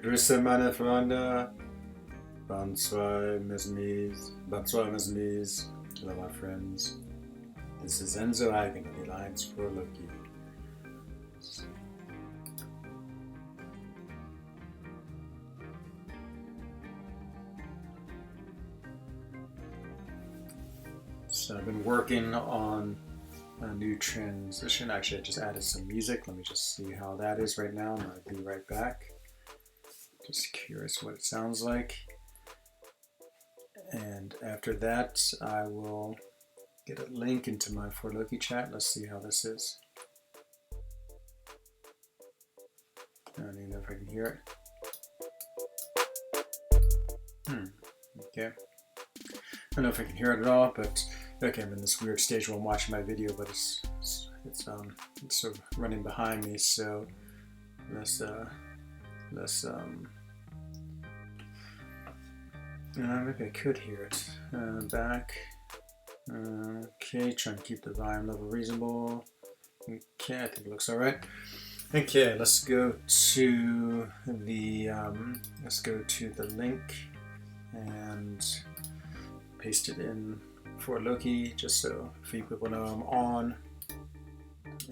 Grüße meine Freunde. Bonsoir mes amis. Bonsoir mes amis. Hello my friends. This is Enzo Hagen of the Alliance for Loki. So I've been working on a new transition. Actually, I just added some music. Let me just see how that is right now, and I'll be right back. Just curious what it sounds like. And after that, I will get a link into my For Loki chat. Let's see how this is. I don't even know if I can hear it. Okay. I don't know if I can hear it at all, but okay, I'm in this weird stage where I'm watching my video, but it's sort of running behind me, so let's maybe I could hear it. Back. Okay, trying to keep the volume level reasonable. Okay, I think it looks all right. Okay, let's go to the link and paste it in for Loki, just so a few people know I'm on,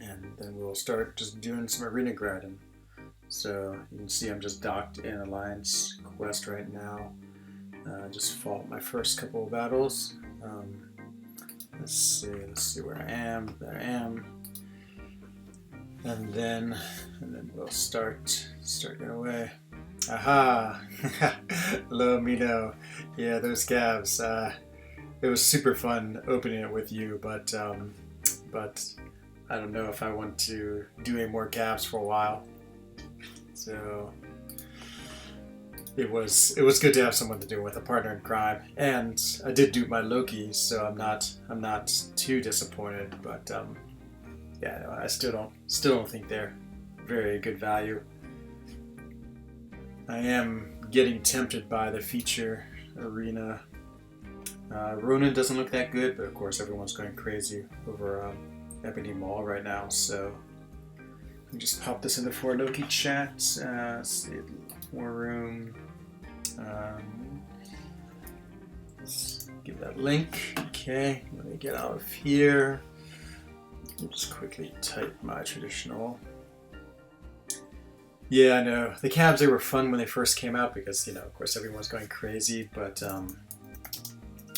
and then we'll start just doing some arena grinding. So you can see I'm just docked in Alliance Quest right now. Just fought my first couple of battles. Let's see where I am. There I am. And then we'll start getting away. Aha! Hello, Mino. Yeah, those calves. It was super fun opening it with you, but I don't know if I want to do any more calves for a while. So it was good to have someone to do it with, a partner in crime. And I did do my Loki, so I'm not too disappointed. But yeah, no, I still don't think they're very good value. I am getting tempted by the feature arena. Ronin doesn't look that good, but of course everyone's going crazy over Ebony Mall right now. So let me just pop this in the For Loki chat. See, War Room. Let's give that link. Okay, let me get out of here. Let me just quickly type my traditional. Yeah, I know. The cabs, they were fun when they first came out because, you know, of course everyone's going crazy, but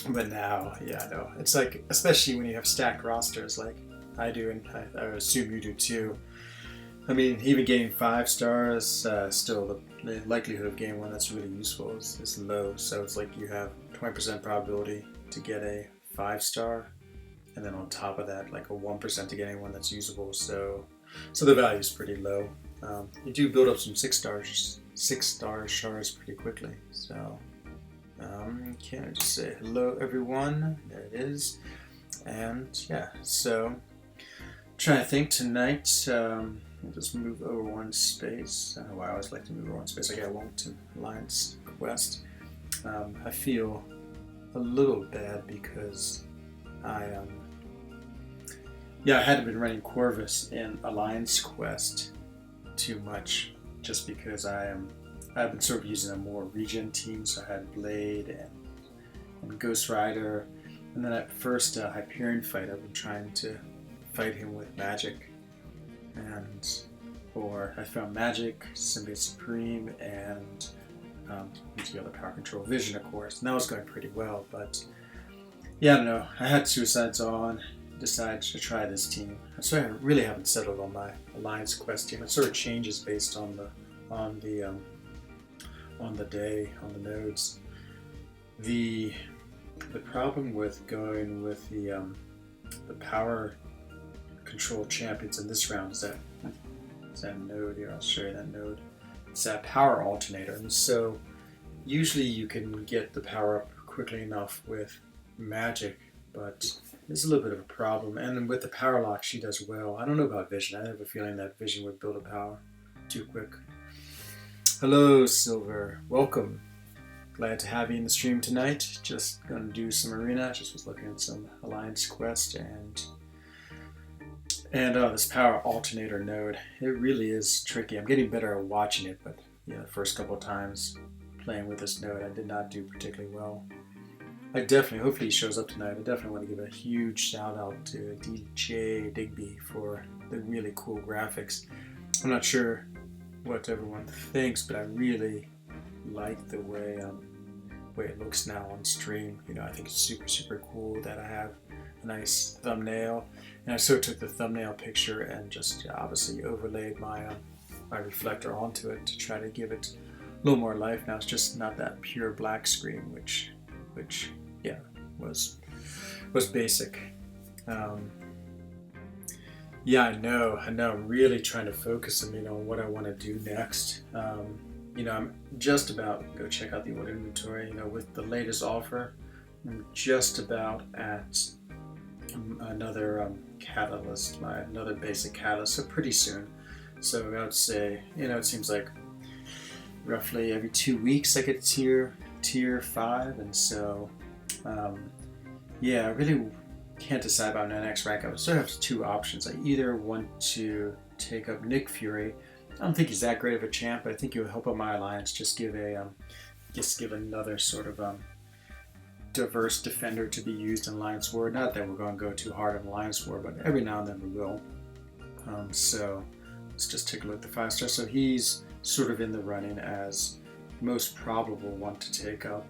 now, yeah, I know. It's like, especially when you have stacked rosters like I do, and I assume you do too. I mean, even getting 5 stars, still the likelihood of getting one that's really useful is low. So it's like you have 20% probability to get a 5-star, and then on top of that, like a 1% to getting one that's usable. So the value is pretty low. You do build up some 6-star shards pretty quickly. So can I just say hello, everyone? There it is. And yeah, so trying to think tonight. I'll just move over one space. I don't know why I always like to move over one space. I got Wellington Alliance Quest. I feel a little bad because I hadn't been running Corvus in Alliance Quest too much, just because I've been sort of using a more regen team. So I had Blade and Ghost Rider, and then at first Hyperion fight, I've been trying to fight him with magic. Or I found Magic, Symbiote Supreme, and the other power control, Vision, of course. And that was going pretty well, but yeah, I don't know. I had Suicides on, decided to try this team. So I really haven't settled on my Alliance Quest team. It sort of changes based on the day, on the nodes. The problem with going with the power control champions in this round is that node here. I'll show you that node. It's that power alternator, and so usually you can get the power up quickly enough with magic, but there's a little bit of a problem. And with the power lock, she does well. I don't know about Vision. I have a feeling that Vision would build a power too quick. Hello, Silver. Welcome. Glad to have you in the stream tonight. Just gonna do some arena. Just was looking at some Alliance Quest and this power alternator node. It really is tricky. I'm getting better at watching it, but the first couple of times playing with this node, I did not do particularly well. I definitely, hopefully he shows up tonight. I definitely want to give a huge shout out to DjDigby for the really cool graphics. I'm not sure what everyone thinks, but I really like the way it looks now on stream. I think it's super cool that I have a nice thumbnail, and I sort of took the thumbnail picture and just obviously overlaid my reflector onto it to try to give it a little more life. Now it's just not that pure black screen, which yeah, was basic. Yeah, I know. I'm really trying to focus on what I want to do next. I'm just about to go check out the old inventory. With the latest offer, I'm just about at another catalyst, another basic catalyst, so pretty soon. So I would say, it seems like roughly every 2 weeks I get tier 5, and so I really can't decide about my next rank. I sort of have two options. I either want to take up Nick Fury. I don't think he's that great of a champ, but I think he would help out my alliance. Just give another sort of diverse defender to be used in Alliance War. Not that we're going to go too hard in Alliance War, but every now and then we will. So let's just take a look at the 5-star. So he's sort of in the running as most probable one to take up.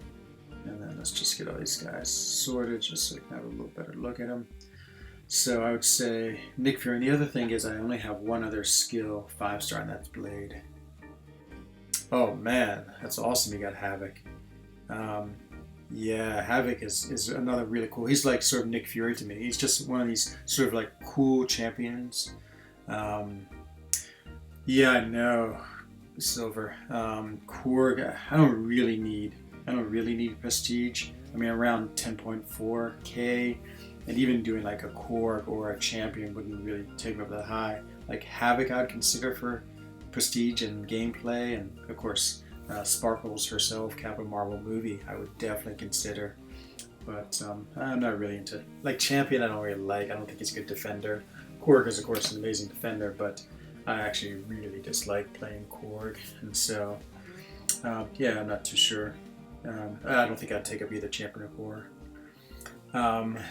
And then let's just get all these guys sorted just so we can have a little better look at them. So I would say Nick Fury. And the other thing is I only have one other skill 5-star, and that's Blade. Oh man, that's awesome. You got Havoc. Yeah, Havoc is another really cool. He's like sort of Nick Fury to me. He's just one of these sort of like cool champions. Yeah, I know. Silver. Korg. I don't really need prestige. I mean, around 10.4k, and even doing like a Korg or a champion wouldn't really take me up that high. Like Havoc, I'd consider for prestige and gameplay, and of course Sparkles herself, Captain Marvel movie, I would definitely consider. But I'm not really into like champion. I don't really like. I don't think he's a good defender. Korg is of course an amazing defender, but I actually really dislike playing Korg, and so yeah, I'm not too sure. I don't think I'd take up either champion or Korg.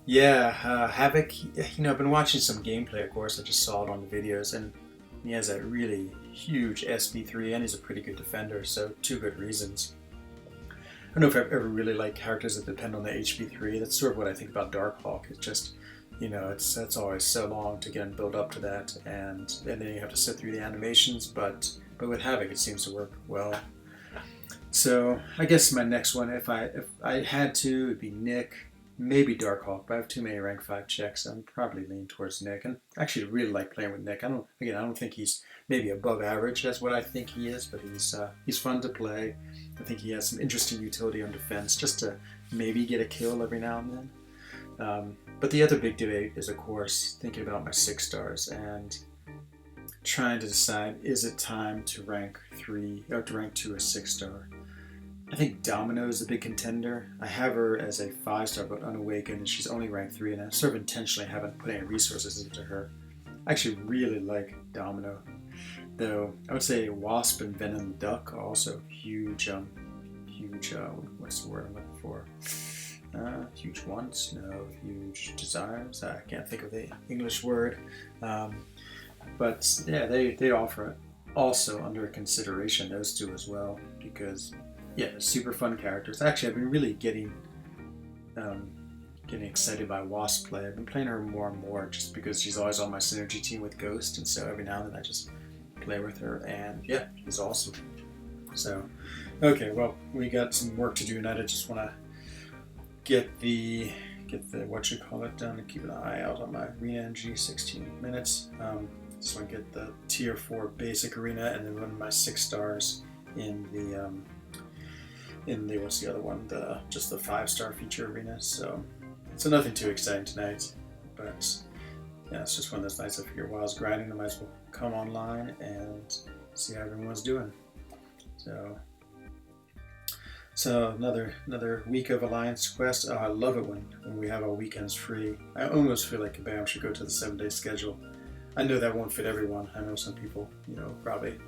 Havoc, I've been watching some gameplay, of course. I just saw it on the videos, and he has that really huge SP3, and he's a pretty good defender, so two good reasons. I don't know if I've ever really liked characters that depend on the HP3. That's sort of what I think about Darkhawk. It's just, it's always so long to get and build up to that, and then you have to sit through the animations, but with Havoc it seems to work well. So I guess my next one, if I had to, it'd be Nick, maybe Darkhawk, but I have too many rank 5 checks. I'm probably leaning towards Nick, and actually really like playing with Nick. I don't think he's maybe above average. That's what I think he is, but he's fun to play. I think he has some interesting utility on defense, just to maybe get a kill every now and then. But the other big debate is, of course, thinking about my 6-stars and trying to decide, is it time to rank 3 or to rank 2 a 6-star? I think Domino is a big contender. I have her as a 5-star but unawakened, and she's only ranked 3, and I sort of intentionally haven't put any resources into her. I actually really like Domino, though I would say Wasp and Venom Duck are also huge, what's the word I'm looking for? Huge wants? No, huge desires? I can't think of the English word. But yeah, they offer it also under consideration, those two as well, because yeah, super fun characters. Actually, I've been really getting excited by Wasp play. I've been playing her more and more just because she's always on my synergy team with Ghost, and so every now and then I just play with her, and yeah, she's awesome. So, okay, well, we got some work to do tonight. I just want to get the done and keep an eye out on my arena NG 16 minutes. Just want to get the tier 4 basic arena and then run my 6-stars in the what's the other one? Just the 5-star feature arena. So nothing too exciting tonight, but yeah, it's just one of those nights I figure while I was grinding, I might as well come online and see how everyone's doing. So another week of Alliance Quest. Oh, I love it when we have our weekends free. I almost feel like Kabam should go to the 7-day schedule. I know that won't fit everyone. I know some people, probably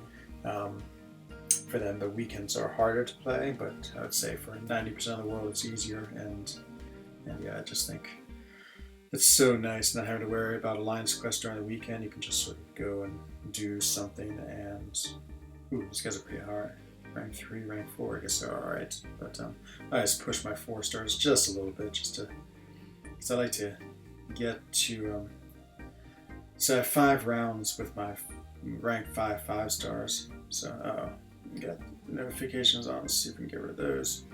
for them the weekends are harder to play, but I would say for 90% of the world it's easier. And yeah, I just think it's so nice not having to worry about Alliance Quest during the weekend. You can just sort of go and do something. And ooh, these guys are pretty hard. Rank 3, rank 4, I guess they're alright. But I just push my 4 stars just a little bit, just to, because I like to get to, so I have 5 rounds with my rank 5 stars. So, got notifications on, let's see if we can get rid of those.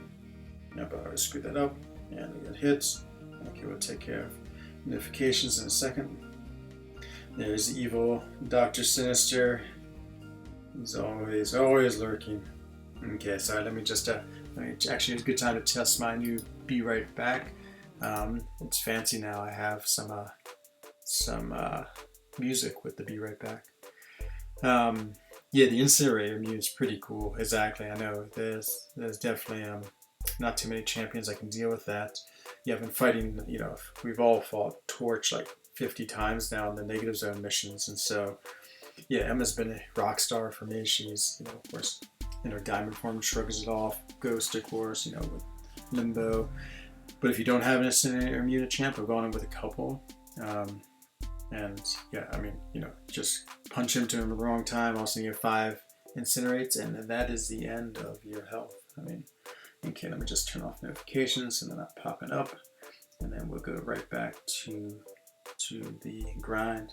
Yep, I already screwed that up. And we got hits. Okay, we'll take care of notifications in a second. There's the evil Dr. Sinister. He's always lurking. Okay, so let me just, actually it's a good time to test my new Be Right Back. It's fancy now. I have some music with the Be Right Back. Yeah, the incinerator mute is pretty cool. Exactly, I know. There's definitely not too many champions that can deal with that. Yeah, I've been fighting, you know, we've all fought Torch like 50 times now in the negative zone missions, and so yeah, Emma's been a rock star for me. She's, you know, of course, in her diamond form shrugs it off. Ghost, of course, you know, with Limbo. But if you don't have an incinerator immune champ, I've gone in with a couple. And yeah, I mean, you know, just punch into him at the wrong time. Also, you have 5 incinerates, and that is the end of your health. I mean, okay, let me just turn off notifications and they're not popping up, and then we'll go right back to the grind.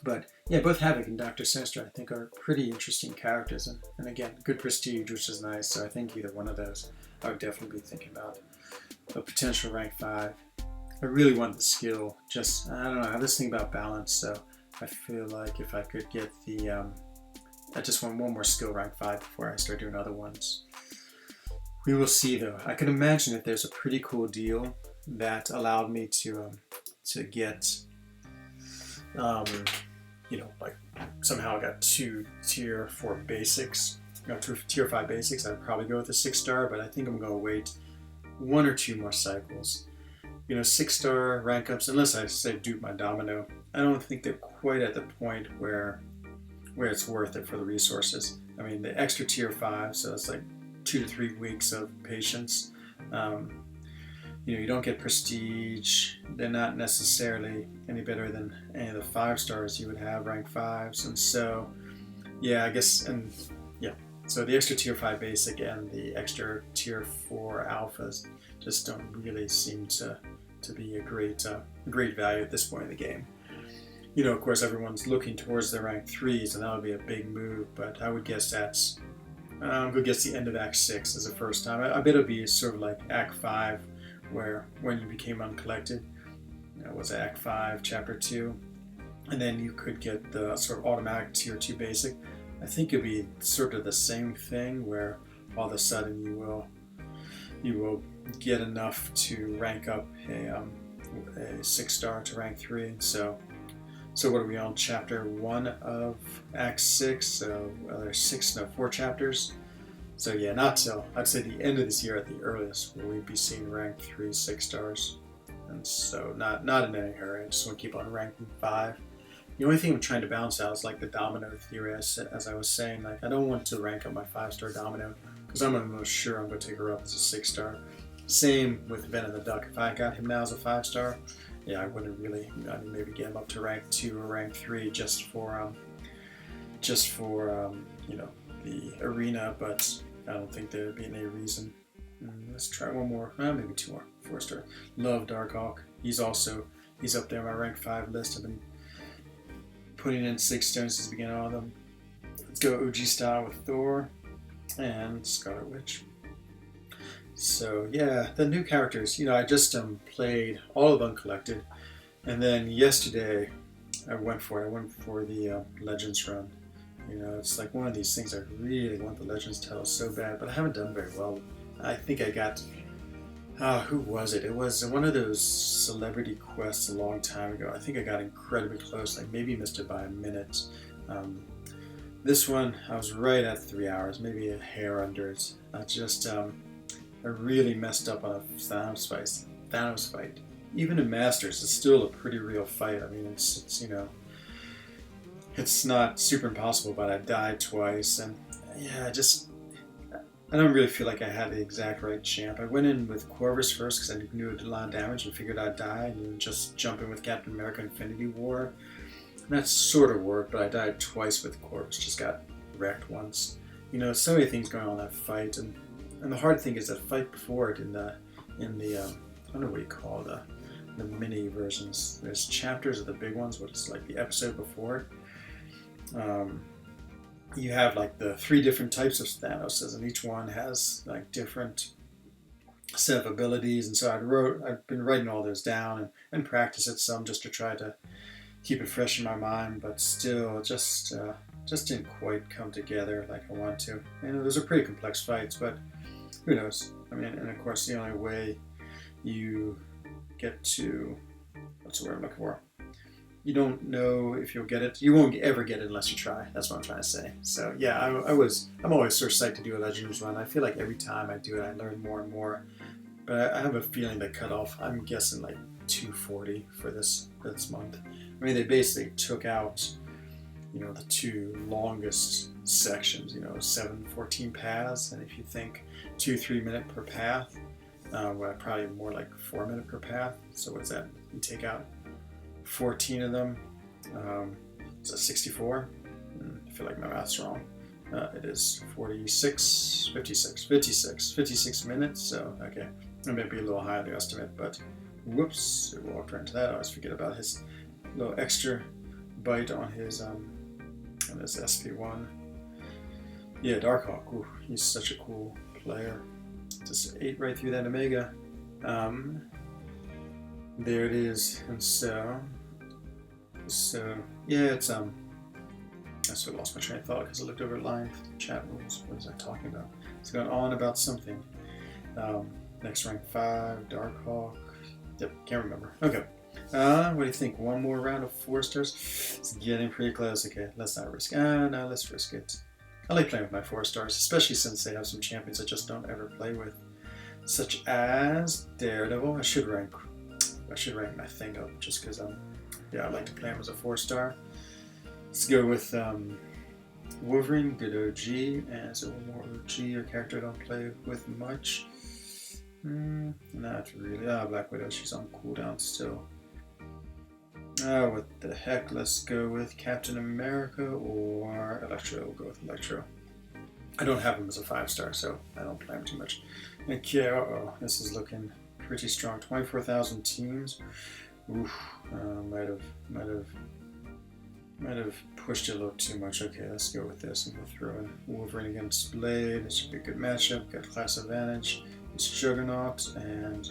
But yeah, both Havoc and Dr. Sinister I think are pretty interesting characters, and again, good prestige, which is nice. So I think either one of those I would definitely be thinking about a potential rank 5. I really want the skill. Just, I don't know, I have this thing about balance, so I feel like if I could get the, I just want one more skill rank 5 before I start doing other ones. We will see though. I can imagine if there's a pretty cool deal that allowed me to get, you know, like somehow I got 2 tier 4 basics, you know, 2 tier 5 basics, I'd probably go with a 6-star, but I think I'm going to wait 1 or 2 more cycles. You know, 6-star rank ups, unless I say dupe my domino, I don't think they're quite at the point where it's worth it for the resources. I mean, the extra tier 5, so it's like 2 to 3 weeks of patience. You know, you don't get prestige. They're not necessarily any better than any of the 5 stars you would have, rank 5s. And so, yeah, I guess, and yeah, so the extra tier 5 basic and the extra tier 4 alphas just don't really seem to be a great value at this point in the game. You know, of course, everyone's looking towards the rank 3s, and that would be a big move, but I would guess that's, who gets the end of Act 6 as the first time. I bet it would be sort of like Act 5, where when you became uncollected, you know, was Act 5, Chapter 2, and then you could get the sort of automatic Tier 2 basic. I think it'd be sort of the same thing, where all of a sudden you will get enough to rank up a 6-star to rank 3. And so what are we on? Chapter 1 of Act 6, so there's 4 chapters. So yeah, not till, I'd say the end of this year at the earliest will we be seeing rank 3 6-stars. And so not in any hurry, I just want to keep on ranking 5. The only thing I'm trying to balance out is like the domino theory, as I was saying. Like, I don't want to rank up my 5-star domino, because I'm almost sure I'm going to take her up as a 6-star. Same with Ven and the Duck. If I got him now as a 5-star, yeah, I wouldn't really, I'd maybe get him up to rank 2 or rank 3 just for you know, the arena, but I don't think there would be any reason. Let's try one more, maybe 2 more, 4-star. Love Darkhawk. He's up there on my rank 5 list. I've been putting in 6 stars since the beginning of them. Let's go OG style with Thor and Scarlet Witch. So yeah, the new characters, you know, I just played all of Uncollected, and then yesterday I went for the Legends run. You know, it's like one of these things I really want the Legends title so bad, but I haven't done very well. I think I got, who was it? It was one of those celebrity quests a long time ago. I think I got incredibly close, like maybe missed it by a minute. This one, I was right at 3 hours, maybe a hair under it. I really messed up on a Thanos fight. Even in Masters, it's still a pretty real fight. I mean, it's you know, it's not super impossible, but I died twice, and yeah, I don't really feel like I had the exact right champ. I went in with Corvus first because I knew it did a lot of damage and figured I'd die, and then just jump in with Captain America Infinity War. And that sort of worked, but I died twice with Corvus, just got wrecked once. You know, so many things going on in that fight, and the hard thing is that fight before it in the I don't know what you call the mini versions. There's chapters of the big ones, but it's like the episode before. You have like the 3 different types of Thanoses, and each one has like different set of abilities. And so I've been writing all those down and practice it some just to try to keep it fresh in my mind, but still just didn't quite come together like I want to. And those are pretty complex fights, but who knows? I mean, and of course the only way you get to, what's the word I'm looking for? You don't know if you'll get it. You won't ever get it unless you try. That's what I'm trying to say. So yeah, I'm always sort of psyched to do a Legends run. I feel like every time I do it, I learn more and more. But I have a feeling the cutoff, I'm guessing like 240 for this month. I mean, they basically took out, you know, the 2 longest sections, you know, 7-14 paths. And if you think 2-3 minute per path, well, probably more like 4 minute per path. So what's that? You take out 14 of them. Is that 64? I feel like my math's wrong. It is 56 minutes. So, okay. It may be a little higher the estimate, but whoops, it walked right into that. I always forget about his little extra bite on his SP1. Yeah, Darkhawk. Ooh, he's such a cool player. Just ate right through that Omega. There it is. And so yeah, it's I sort of lost my train of thought because I looked over at line chat rules. What was I talking about? It's going on about something. Next rank 5, Darkhawk. Yep, can't remember. Okay. What do you think? One more round of 4 stars? It's getting pretty close. Okay, let's not risk it. No, let's risk it. I like playing with my 4 stars, especially since they have some champions I just don't ever play with, such as Daredevil. I should rank my thing up just because I like to play him as a 4-star. Let's go with Wolverine, good OG, and so one more OG, a character I don't play with much. Not really. Black Widow, she's on cooldown still. What the heck? Let's go with Captain America or Electro. We'll go with Electro. I don't have him as a 5-star, so I don't play him too much. Okay, this is looking pretty strong. 24,000 teams. Oof, might have pushed it a little too much. Okay, let's go with this and we'll throw in Wolverine against Blade. It should be a good matchup. Got class advantage. It's Juggernaut and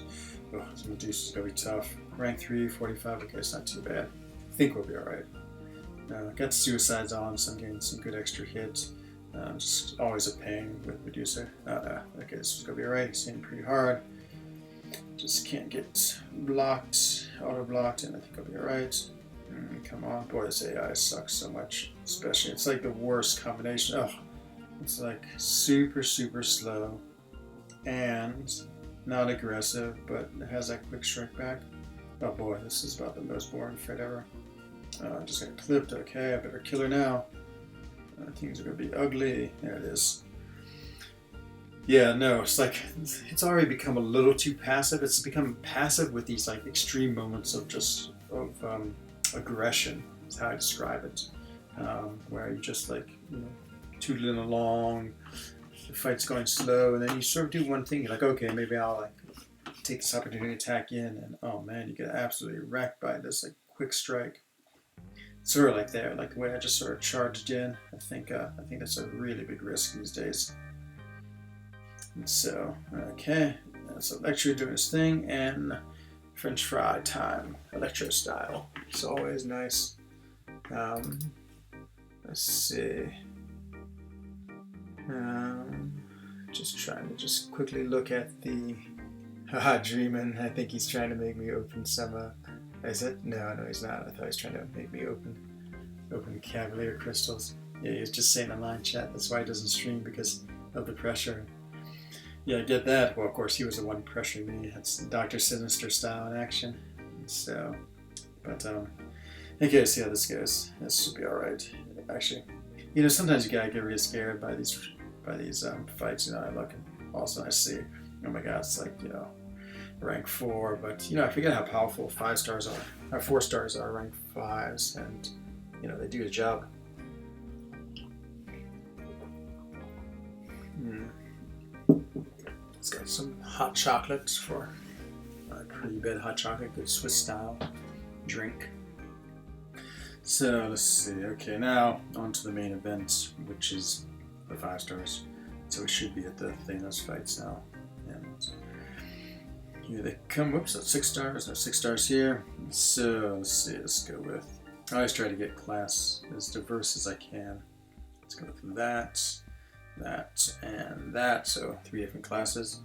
this Medusa's gonna be tough. Rank 3, 45. Okay, it's not too bad. I think we'll be alright. Got Suicides on, so I'm getting some good extra hits. Just always a pain with Medusa. Okay, this is gonna be alright. He's hitting pretty hard. Just can't get blocked, auto blocked, and I think I'll be alright. Come on, boy, this AI sucks so much. Especially, it's like the worst combination. Oh, it's like super slow and not aggressive, but it has that quick strike back. Oh boy, this is about the most boring fight ever. Just got clipped. Okay, I better kill her now. Things are gonna be ugly. There it is. Yeah, no, it's like it's already become a little too passive. It's become passive with these like extreme moments of aggression. Is how I describe it. Where you just like tootling along, the fight's going slow, and then you sort of do one thing. You're like, okay, maybe I'll like take this opportunity to attack in, and oh man, you get absolutely wrecked by this like quick strike. Sort of like there, like the way I just sort of charged in. I think that's a really big risk these days. And so, okay, that's Electro doing his thing, and French fry time, Electro style. It's always nice. Let's see. Just trying to just quickly look at the Dreamin'. I think he's trying to make me open some. Is it? No, he's not. I thought he was trying to make me open Cavalier crystals. Yeah, he was just saying online chat. That's why he doesn't stream, because of the pressure. Yeah, I get that. Well, of course, he was the one pressuring me. That's Dr. Sinister style in action. So, but okay, see how this goes. This should be all right. Actually, sometimes you gotta get really scared by these by these fights. You know, I look and also I see, oh my God, it's like, you know, rank 4, but you know, I forget how powerful 5 stars are, or 4 stars are rank 5s, and you know, they do the job. It's got some hot chocolate for a pretty bad hot chocolate, good Swiss style drink. So let's see. Okay, now on to the main event, which is the 5 stars. So we should be at the Thanos fights now. And here they come. Whoops, that's 6 stars. No 6 stars here. So let's see. Let's go with. I always try to get class as diverse as I can. Let's go with that, and that. So 3 different classes.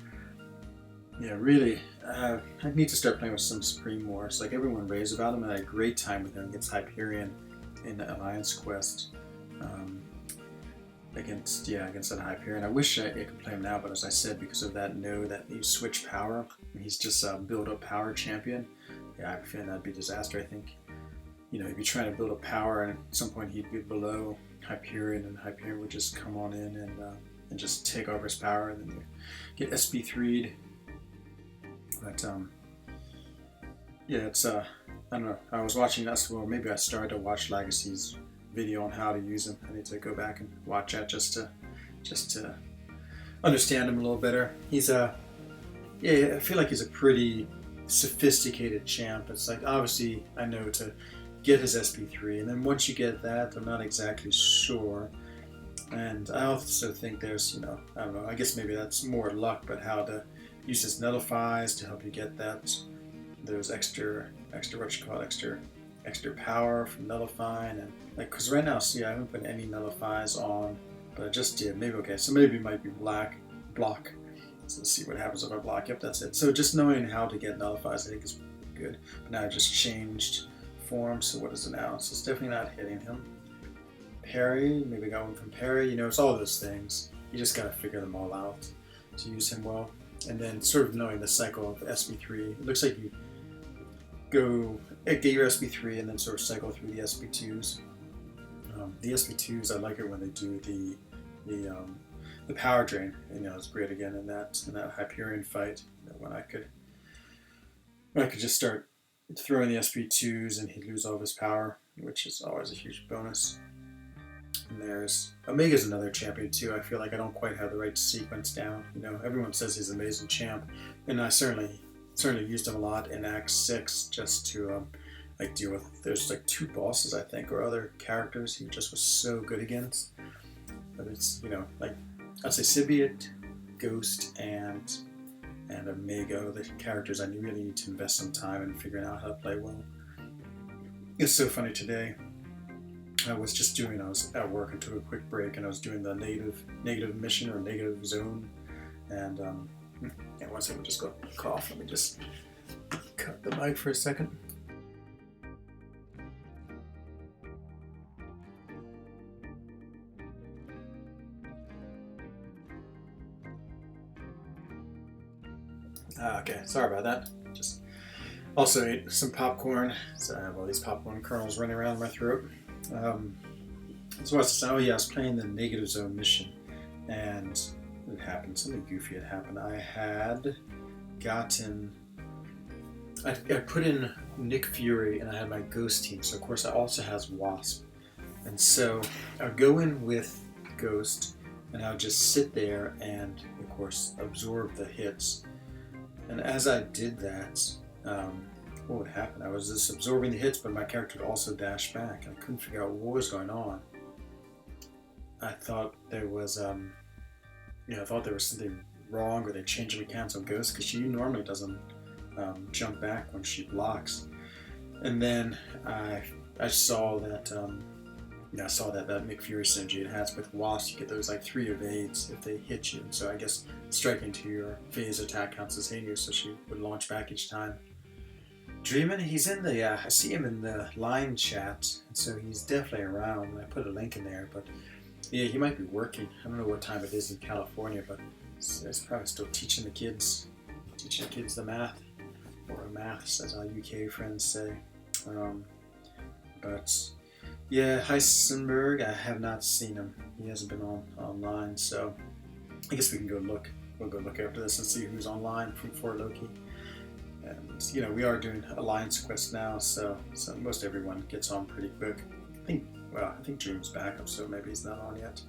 Yeah, really, I need to start playing with some Supreme Wars. Like everyone raves about him, and I had a great time with him against Hyperion in the Alliance Quest. Against that Hyperion. I wish I could play him now, but as I said, because of that that you switch power, he's just a build-up power champion. Yeah, I have a feeling that'd be a disaster. I think, you know, if you're trying to build up power, and at some point he'd be below Hyperion, and Hyperion would just come on in and just take over his power, and then you get SP3'd. But yeah, it's I don't know. I was watching us, well, maybe I started to watch Legacy's video on how to use him. I need to go back and watch that just to understand him a little better. He's yeah, I feel like he's a pretty sophisticated champ. It's like, obviously I know to get his SP3, and then once you get that, I'm not exactly sure. And I also think there's, you know, I don't know, I guess maybe that's more luck, but how to use his nullifies to help you get those extra power from nullifying, and like, because right now, see, I haven't put any nullifies on, but I just did. Maybe, okay, so maybe it might be block. So let's see what happens if I block. Yep, that's it. So just knowing how to get nullifies, I think is good. But now I just changed form, so what is it now? So it's definitely not hitting him. Parry, maybe got one from parry. You know, it's all those things. You just gotta figure them all out to use him well. And then sort of knowing the cycle of SP3. It looks like you get your SP3 and then sort of cycle through the SP2s. The SP2s, I like it when they do the power drain. You know, it's great again in that Hyperion fight. When I could just start throwing the SP2s and he'd lose all of his power, which is always a huge bonus. And there's Omega's another champion too. I feel like I don't quite have the right sequence down. You know, everyone says he's an amazing champ, and I certainly used him a lot in Act 6 just to like deal with. There's like 2 bosses, I think, or other characters he just was so good against. But it's, you know, like I'd say Symbiote, Ghost, and Omega, the characters I really need to invest some time in figuring out how to play well. It's so funny today. I was at work and took a quick break, and I was doing the negative mission or negative zone, and yeah, one second, just go cough. Let me just cut the mic for a second. Okay, sorry about that. Just also ate some popcorn, so I have all these popcorn kernels running around my throat. So I was playing the negative zone mission, and it happened, something goofy had happened. I had gotten, I put in Nick Fury, and I had my Ghost team, so of course I also has Wasp. And so I would go in with Ghost, and I would just sit there and, of course, absorb the hits. And as I did that, what would happen? I was just absorbing the hits, but my character would also dash back, and I couldn't figure out what was going on. I thought there was, something wrong, or they changed the mechanics on Ghost, because she normally doesn't jump back when she blocks. And then I saw that, that Nick Fury synergy it has with Wasp. You get those like 3 evades if they hit you. So I guess striking to your phase attack counts as hitting you, so she would launch back each time. Dreamin', he's in the, I see him in the line chat, and so he's definitely around. I put a link in there, but yeah, he might be working. I don't know what time it is in California, but he's probably still teaching the kids the math, or maths, as our UK friends say. But Yeah, Heisenberg, I have not seen him. He hasn't been online, so I guess we can go look. We'll go look after this and see who's online for Loki. And we are doing Alliance Quest now, so most everyone gets on pretty quick. I think Dream's back, so maybe he's not on yet.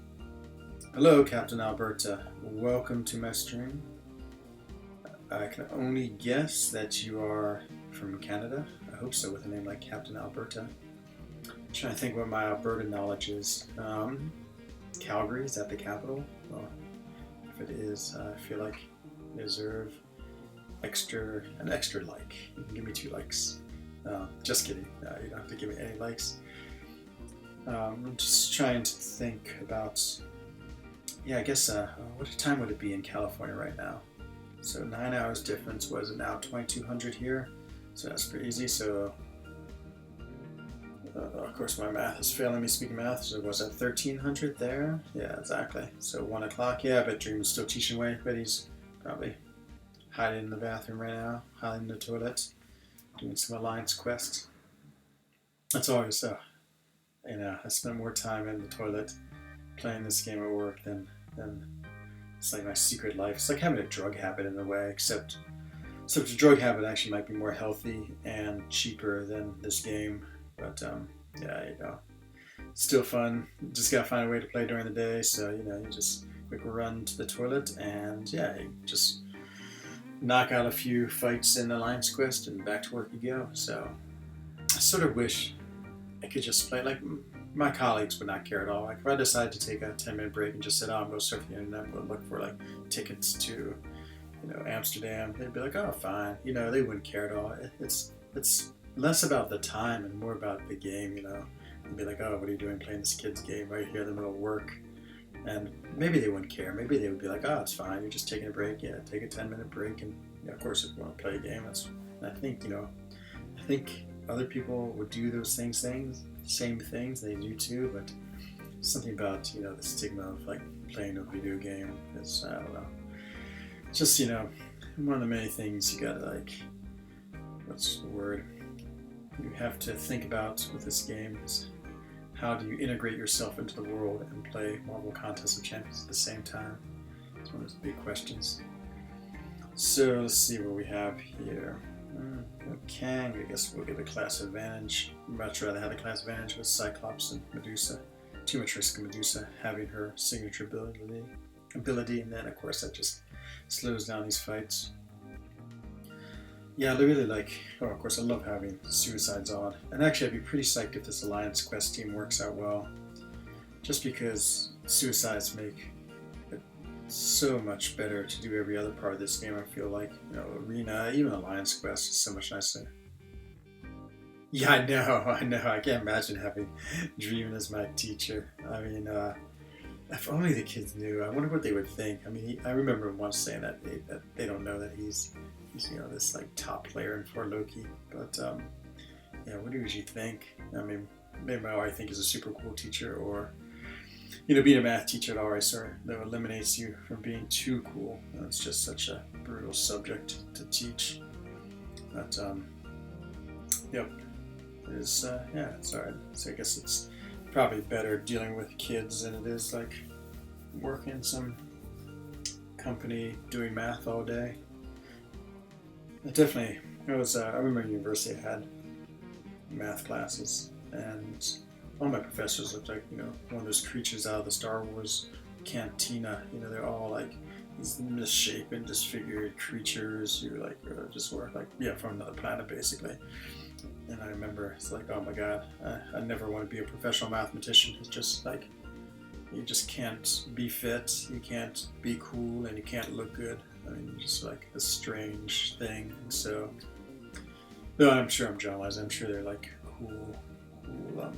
Hello, Captain Alberta. Welcome to my stream. I can only guess that you are from Canada. I hope so, with a name like Captain Alberta. I'm trying to think what my Alberta knowledge is. Calgary, is that the capital? Well, if it is, I feel like I deserve an extra like. You can give me 2 likes. Just kidding. You don't have to give me any likes. I'm just trying to think about. Yeah, I guess. What time would it be in California right now? So 9 hours difference. Was it now 2200 here? So that's pretty easy. So of course my math is failing me speaking math. So was that 1300 there? Yeah, exactly. So 1 o'clock. Yeah, I bet Dream is still teaching away, but he's probably hiding in the bathroom right now, hiding in the toilet, doing some Alliance Quest. That's always I spend more time in the toilet playing this game at work than it's like my secret life. It's like having a drug habit in a way, except the drug habit actually might be more healthy and cheaper than this game. But still fun. Just gotta find a way to play during the day. So you just quick run to the toilet and you just knock out a few fights in Alliance Quest and back to work you go. So I sort of wish I could just play. Like, my colleagues would not care at all. Like, if I decided to take a 10-minute break and just sit down and go surf the internet and go look for like tickets to Amsterdam, they'd be like, oh, fine. They wouldn't care at all. It's less about the time and more about the game. They'd be like, oh, what are you doing playing this kid's game right here in the middle of work? And maybe they wouldn't care. Maybe they would be like, oh, it's fine. You're just taking a break. Yeah, take a 10-minute break. And of course, if you want to play a game, I think other people would do those same things. They do too. But something about, the stigma of like playing a video game is, I don't know. It's just, one of the many things you gotta like, what's the word? You have to think about with this game is, how do you integrate yourself into the world and play Marvel Contest of Champions at the same time? It's one of those big questions. So let's see what we have here. Okay, I guess we'll get a class advantage. I'd much rather have a class advantage with Cyclops and Medusa. Too much risk of Medusa having her signature ability, and then of course that just slows down these fights. Yeah, I really like, of course I love having Suicide's on. And actually I'd be pretty psyched if this Alliance Quest team works out well. Just because Suicides make it so much better to do every other part of this game, I feel like. Arena, even Alliance Quest is so much nicer. Yeah, I know. I can't imagine having Dream as my teacher. I mean, if only the kids knew. I wonder what they would think. I mean, I remember him once saying that they don't know that he's this like top player in for Loki. But what do you think? I mean, maybe I think he's a super cool teacher, or being a math teacher at RI that eliminates you from being too cool. It's just such a brutal subject to teach. But it's alright. So I guess it's probably better dealing with kids than it is like working in some company doing math all day. I remember in university I had math classes, and all my professors looked like, one of those creatures out of the Star Wars cantina. They're all like these misshapen, disfigured creatures who just were from another planet basically. And I remember it's like, oh my god, I never want to be a professional mathematician. It's just like, you just can't be fit, you can't be cool, and you can't look good. I mean, just like a strange thing. And so, no, I'm sure I'm generalizing. I'm sure they're like cool, cool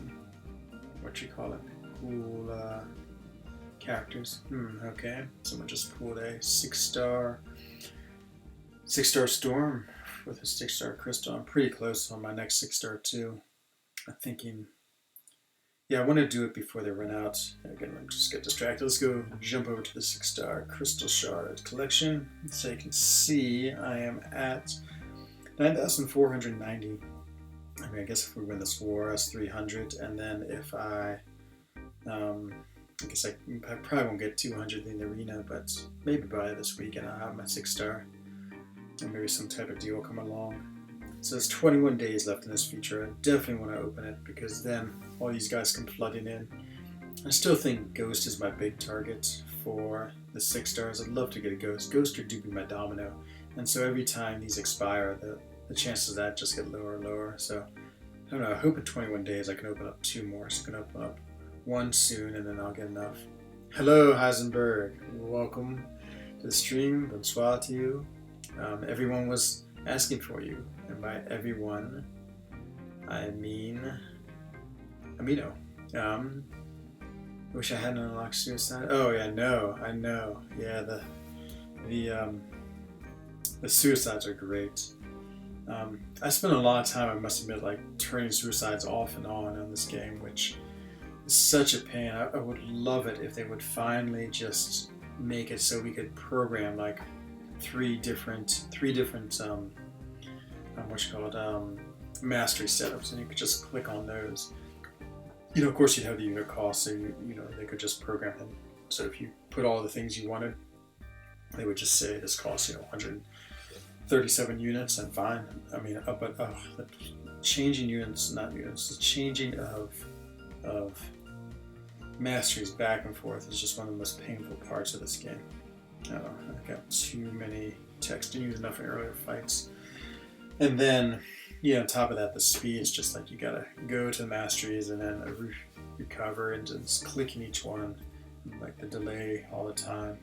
characters. Okay. Someone just pulled a 6-star Storm with a 6-star Crystal. I'm pretty close on my next 6-star too. I'm thinking, I want to do it before they run out. Again, let me just get distracted. Let's go jump over to the 6-star Crystal Shard collection. So you can see I am at 9,490. I mean, I guess if we win this war, that's 300, and then if I guess I probably won't get 200 in the arena, but maybe by this weekend I'll have my 6-star, and maybe some type of deal will come along. So there's 21 days left in this feature. I definitely want to open it because then all these guys come flooding in. I still think Ghost is my big target for the 6-stars. I'd love to get a Ghost. Ghost or Doobie my Domino. And so every time these expire, the chances of that just get lower and lower. So I don't know, I hope in 21 days I can open up 2 more. So I can open up 1 soon and then I'll get enough. Hello Heisenberg, welcome to the stream. Bonsoir to you. Everyone was asking for you, and by everyone I mean Amino. Wish I hadn't unlocked suicide. Oh yeah, I know. Yeah, the suicides are great. I spent a lot of time, I must admit, like turning suicides off and on this game, which is such a pain. I would love it if they would finally just make it so we could program like three different mastery setups, and you could just click on those. You know, of course, you'd have the unit cost, so you know they could just program them. So if you put all the things you wanted, they would just say this costs 137 units, and fine. I mean, but the changing units, not units, the changing of masteries back and forth is just one of the most painful parts of this game. I got too many text to use enough in earlier fights. And then, on top of that, the speed is just like you gotta go to the masteries and then recover and just clicking each one, like the delay all the time.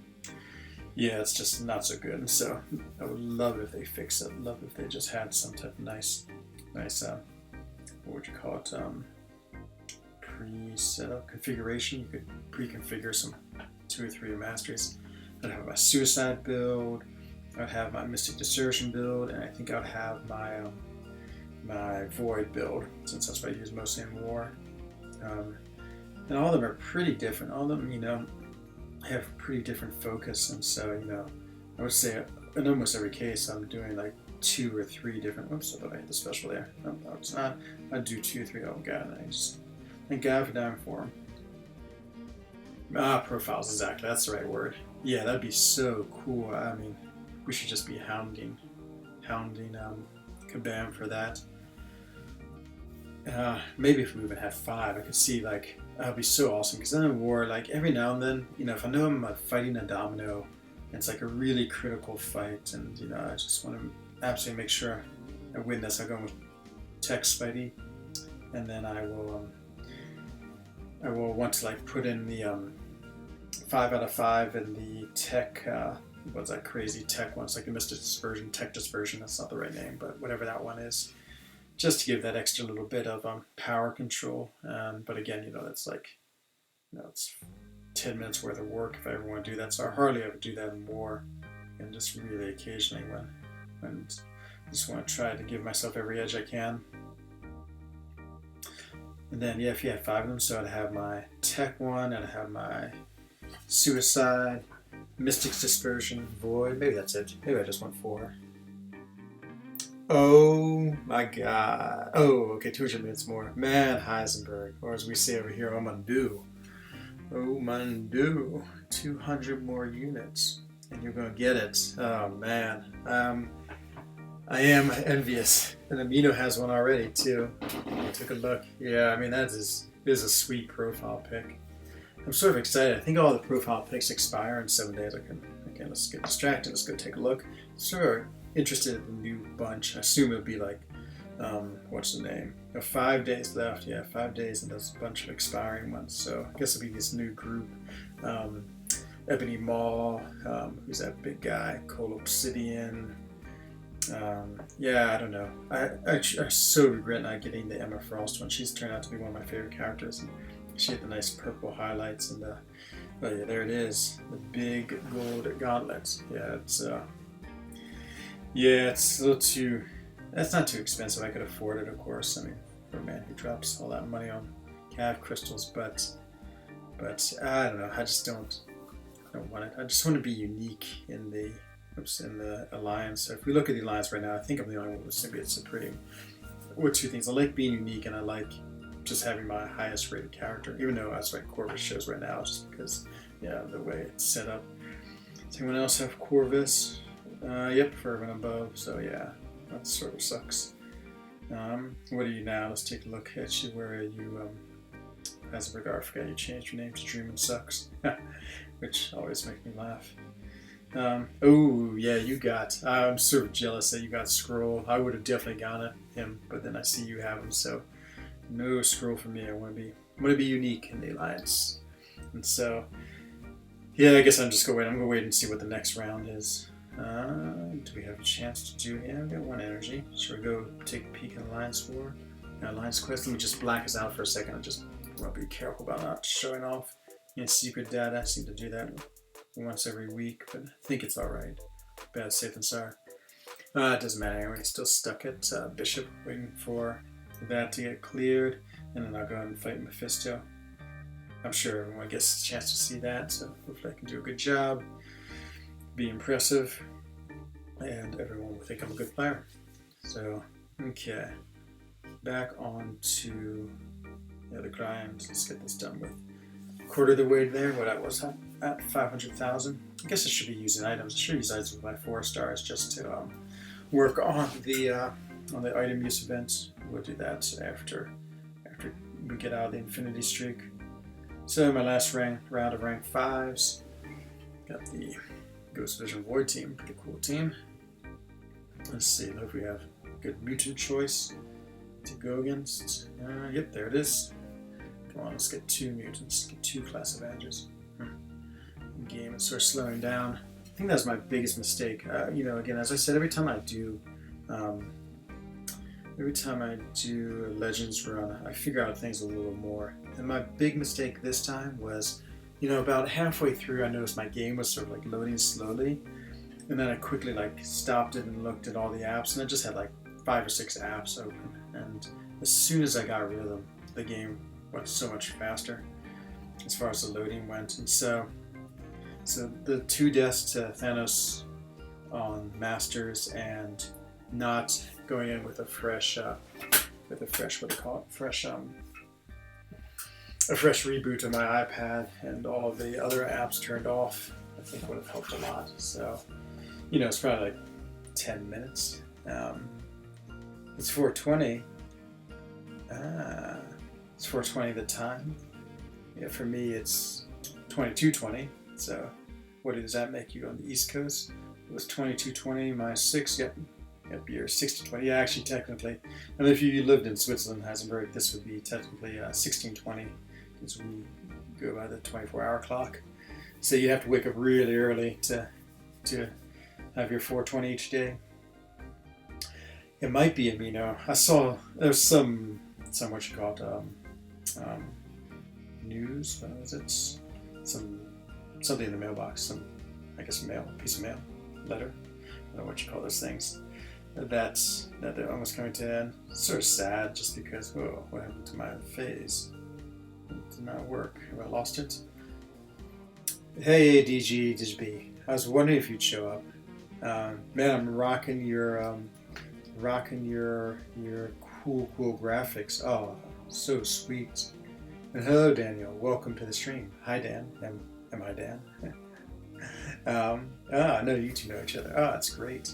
Yeah, it's just not so good. And so I would love if they fix it. Love if they just had some type of nice, what would you call it? Pre-setup configuration. You could pre-configure some 2 or 3 masteries. I'd have my suicide build, I'd have my mystic desertion build, and I think I'd have my my void build, since that's what I use mostly in war. And all of them are pretty different. All of them, have pretty different focus, and so I would say in almost every case I'm doing like 2 or 3 different. Oops, I thought I hit the special there. No, it's not. I'd do 2 or 3. Oh god, thank God for dying for him. Profiles, exactly. That's the right word. Yeah, that'd be so cool. I mean, we should just be hounding Kabam for that. Maybe if we even had 5, I could see like that'd be so awesome. Because then in war, like every now and then, if I know I'm fighting a domino, and it's like a really critical fight, and I just want to absolutely make sure I win this. I go with Tech Spidey, and then I will want to like put in the 5 out of 5 in the tech. What's that crazy tech one? It's like the Mystic Dispersion, Tech Dispersion. That's not the right name, but whatever that one is, just to give that extra little bit of power control. But again, that's like, it's 10 minutes worth of work if I ever want to do that. So I hardly ever do that in war, and just really occasionally when I just want to try to give myself every edge I can. And then if you had 5 of them, so I'd have my tech one, and I'd have my suicide, Mystic's Dispersion, Void. Maybe that's it. Maybe I just want 4. Oh my god. Oh, okay, 200 minutes more. Man, Heisenberg. Or as we say over here, oh mon dieu. Oh mon dieu. 200 more units. And you're gonna get it. Oh man. I am envious. And Amino has one already too. I took a look. Yeah, I mean that is a sweet profile pick. I'm sort of excited. I think all the profile picks expire in 7 days. Okay, let's get distracted. Let's go take a look. Sort of interested in the new bunch. I assume it'll be like, what's the name? 5 days left. Yeah, 5 days, and there's a bunch of expiring ones. So I guess it'll be this new group. Ebony Maw, who's that big guy? Coal Obsidian. Yeah, I don't know. I so regret not getting the Emma Frost one. She's turned out to be one of my favorite characters. And she had the nice purple highlights, and oh yeah, there it is, the big gold gauntlet. Yeah, it's a little too. That's not too expensive. I could afford it, of course. I mean, for a man who drops all that money on cav crystals, but I don't know. I don't want it. I just want to be unique in the alliance. So if we look at the alliance right now, I think I'm the only one with Symbiote Supreme. with two things. I like being unique, and I like just having my highest rated character, even though that's what Corvus shows right now, just because, yeah, the way it's set up. Does anyone else have Corvus? Yep, Fervent and above, so yeah, that sort of sucks. What are you now? Let's take a look at you. Where are you? As a regard, I forgot you changed your name to Dreamin' Sucks, which always makes me laugh. Oh, yeah, you got, I'm sort of jealous that you got Scroll. I would have definitely gotten him, but then I see you have him, so no Scroll for me. I want to be unique in the Alliance. And so, yeah, I guess I'm just going to wait. I'm going to wait and see what the next round is. Do we have a chance to do? Yeah, we've got one energy. Should we go take a peek at Alliance War? Alliance Quest. Let me just black us out for a second. I just want to be careful about not showing off secret data. I seem to do that once every week, but I think it's alright. Bad, safe, and sorry. It doesn't matter anyway. Still stuck at Bishop, waiting for that to get cleared, and then I'll go ahead and fight Mephisto. I'm sure everyone gets a chance to see that, so hopefully I can do a good job, be impressive, and everyone will think I'm a good player. So, okay. Back on to the other grind. Let's get this done with. Quarter of the way there, what I was at 500,000. I guess I should be using items. I should use items with my 4 stars just to work on the item use event. We'll do that after we get out of the infinity streak. So my last round of rank 5s. Got the Ghost Vision Void team, pretty cool team. Let's see, if we have a good mutant choice to go against. Yep, there it is. Come on, let's get 2 mutants, get 2 class advantages. The game is sort of slowing down. I think that's my biggest mistake. Again, as I said, every time I do a Legends run, I figure out things a little more. And my big mistake this time was, about halfway through, I noticed my game was sort of like loading slowly, and then I quickly stopped it and looked at all the apps, and I just had 5 or 6 apps open. And as soon as I got rid of them, the game went so much faster as far as the loading went. And so the 2 deaths to Thanos on Masters and not going in with a fresh reboot of my iPad and all of the other apps turned off, I think would have helped a lot. So, it's probably 10 minutes. It's 4:20. It's 4:20 the time. Yeah, for me it's 22:20. So what does that make you on the East Coast? It was 22:20 minus 6. Yep, you're 60:20. Yeah, actually, technically. And if you lived in Switzerland, Heisenberg, this would be technically 16:20, because we go by the 24-hour clock. So you have to wake up really early to have your 4:20 each day. It might be amino. I saw there's some what you call it, news. What was it? Something in the mailbox. Piece of mail, letter. I don't know what you call those things. That they're almost coming to an end. It's sort of sad, just because what happened to my phase? It did not work. Have I lost it? Hey, DjDigby. I was wondering if you'd show up. Man, I'm rocking your cool graphics. Oh, so sweet. And hello, Daniel. Welcome to the stream. Hi, Dan. Am I Dan? I know you two know each other. Oh, that's great.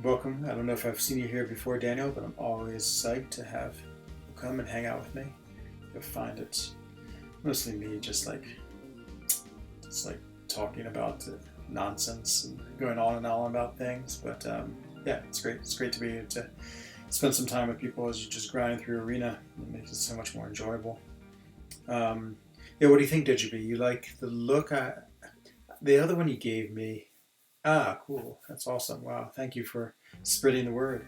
Welcome. I don't know if I've seen you here before, Daniel, but I'm always psyched to have you come and hang out with me. You'll find it mostly me just talking about nonsense and going on and on about things. But yeah, it's great. It's great to be able to spend some time with people as you just grind through Arena. It makes it so much more enjoyable. Yeah, what do you think, DjDigby? You like the look? The other one you gave me. Cool. That's awesome. Wow. Thank you for spreading the word.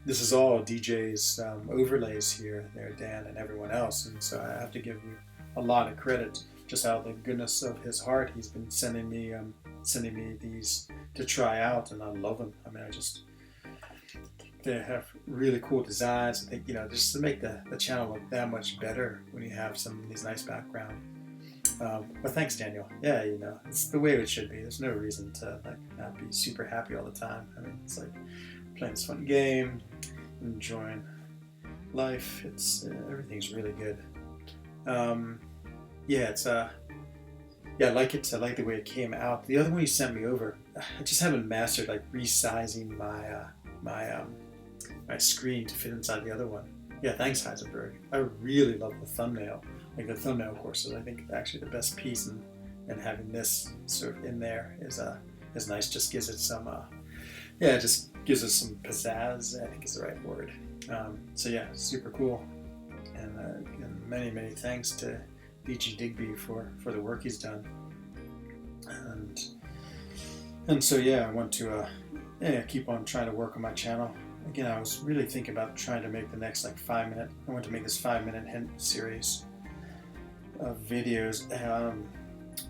This is all DJ's overlays here, there, Dan, and everyone else. And so I have to give you a lot of credit, just out of the goodness of his heart. He's been sending me these to try out, and I love them. I mean, they have really cool designs. I think, just to make the channel look that much better when you have some of these nice background. But thanks, Daniel. Yeah, it's the way it should be. There's no reason to not be super happy all the time. I mean, it's playing this fun game, enjoying life. It's everything's really good. Yeah, it's yeah, I like it. I like the way it came out. The other one you sent me over, I just haven't mastered like resizing my screen to fit inside the other one. Yeah, thanks Heisenberg. I really love the thumbnail. Like the thumbnail, of course, is I think actually the best piece, and having this sort of in there is nice. Just gives it some yeah, it just gives it some pizzazz, I think is the right word. So yeah, super cool. And many thanks to DjDigby for the work he's done. And so yeah, I want to yeah, keep on trying to work on my channel. Again, I was really thinking about trying to make the next like 5-minute. I want to make this 5-minute hint series of videos.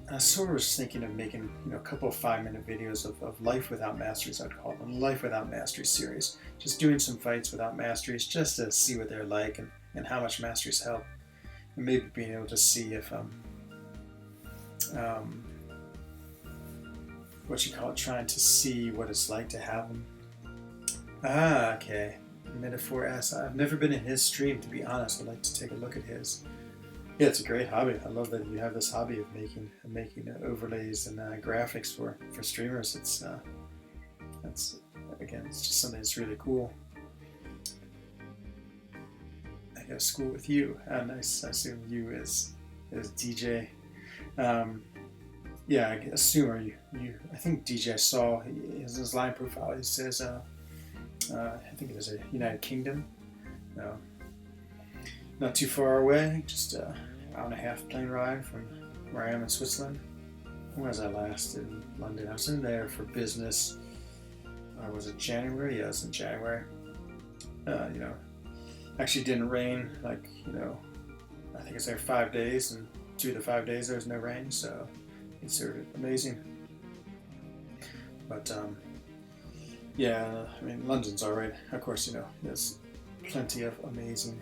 I sort of was thinking of making, you know, a couple of 5-minute videos of life without masteries. I'd call them life without mastery series. Just doing some fights without masteries, just to see what they're like and how much masteries help, and maybe being able to see if what you call it, trying to see what it's like to have them. Ah, okay. Metaphor S. I've never been in his stream, to be honest. I'd like to take a look at his. Yeah, it's a great hobby. I love that you have this hobby of making overlays and graphics for streamers. It's again, it's just something that's really cool. I go to school with you. Nice. I assume you is DJ. Yeah, I assume you. I think DJ, I saw his line profile. He says, I think it was a United Kingdom. No. Not too far away, just an hour-and-a-half plane ride from where I am in Switzerland. When was I last in London? I was in there for business. Was it January? Yeah, it was in January. You know, actually didn't rain. Like, you know, I think I was there 5 days, and 2 of the 5 days there was no rain, so it's sort of amazing. But yeah, I mean, London's alright. Of course, you know, there's plenty of amazing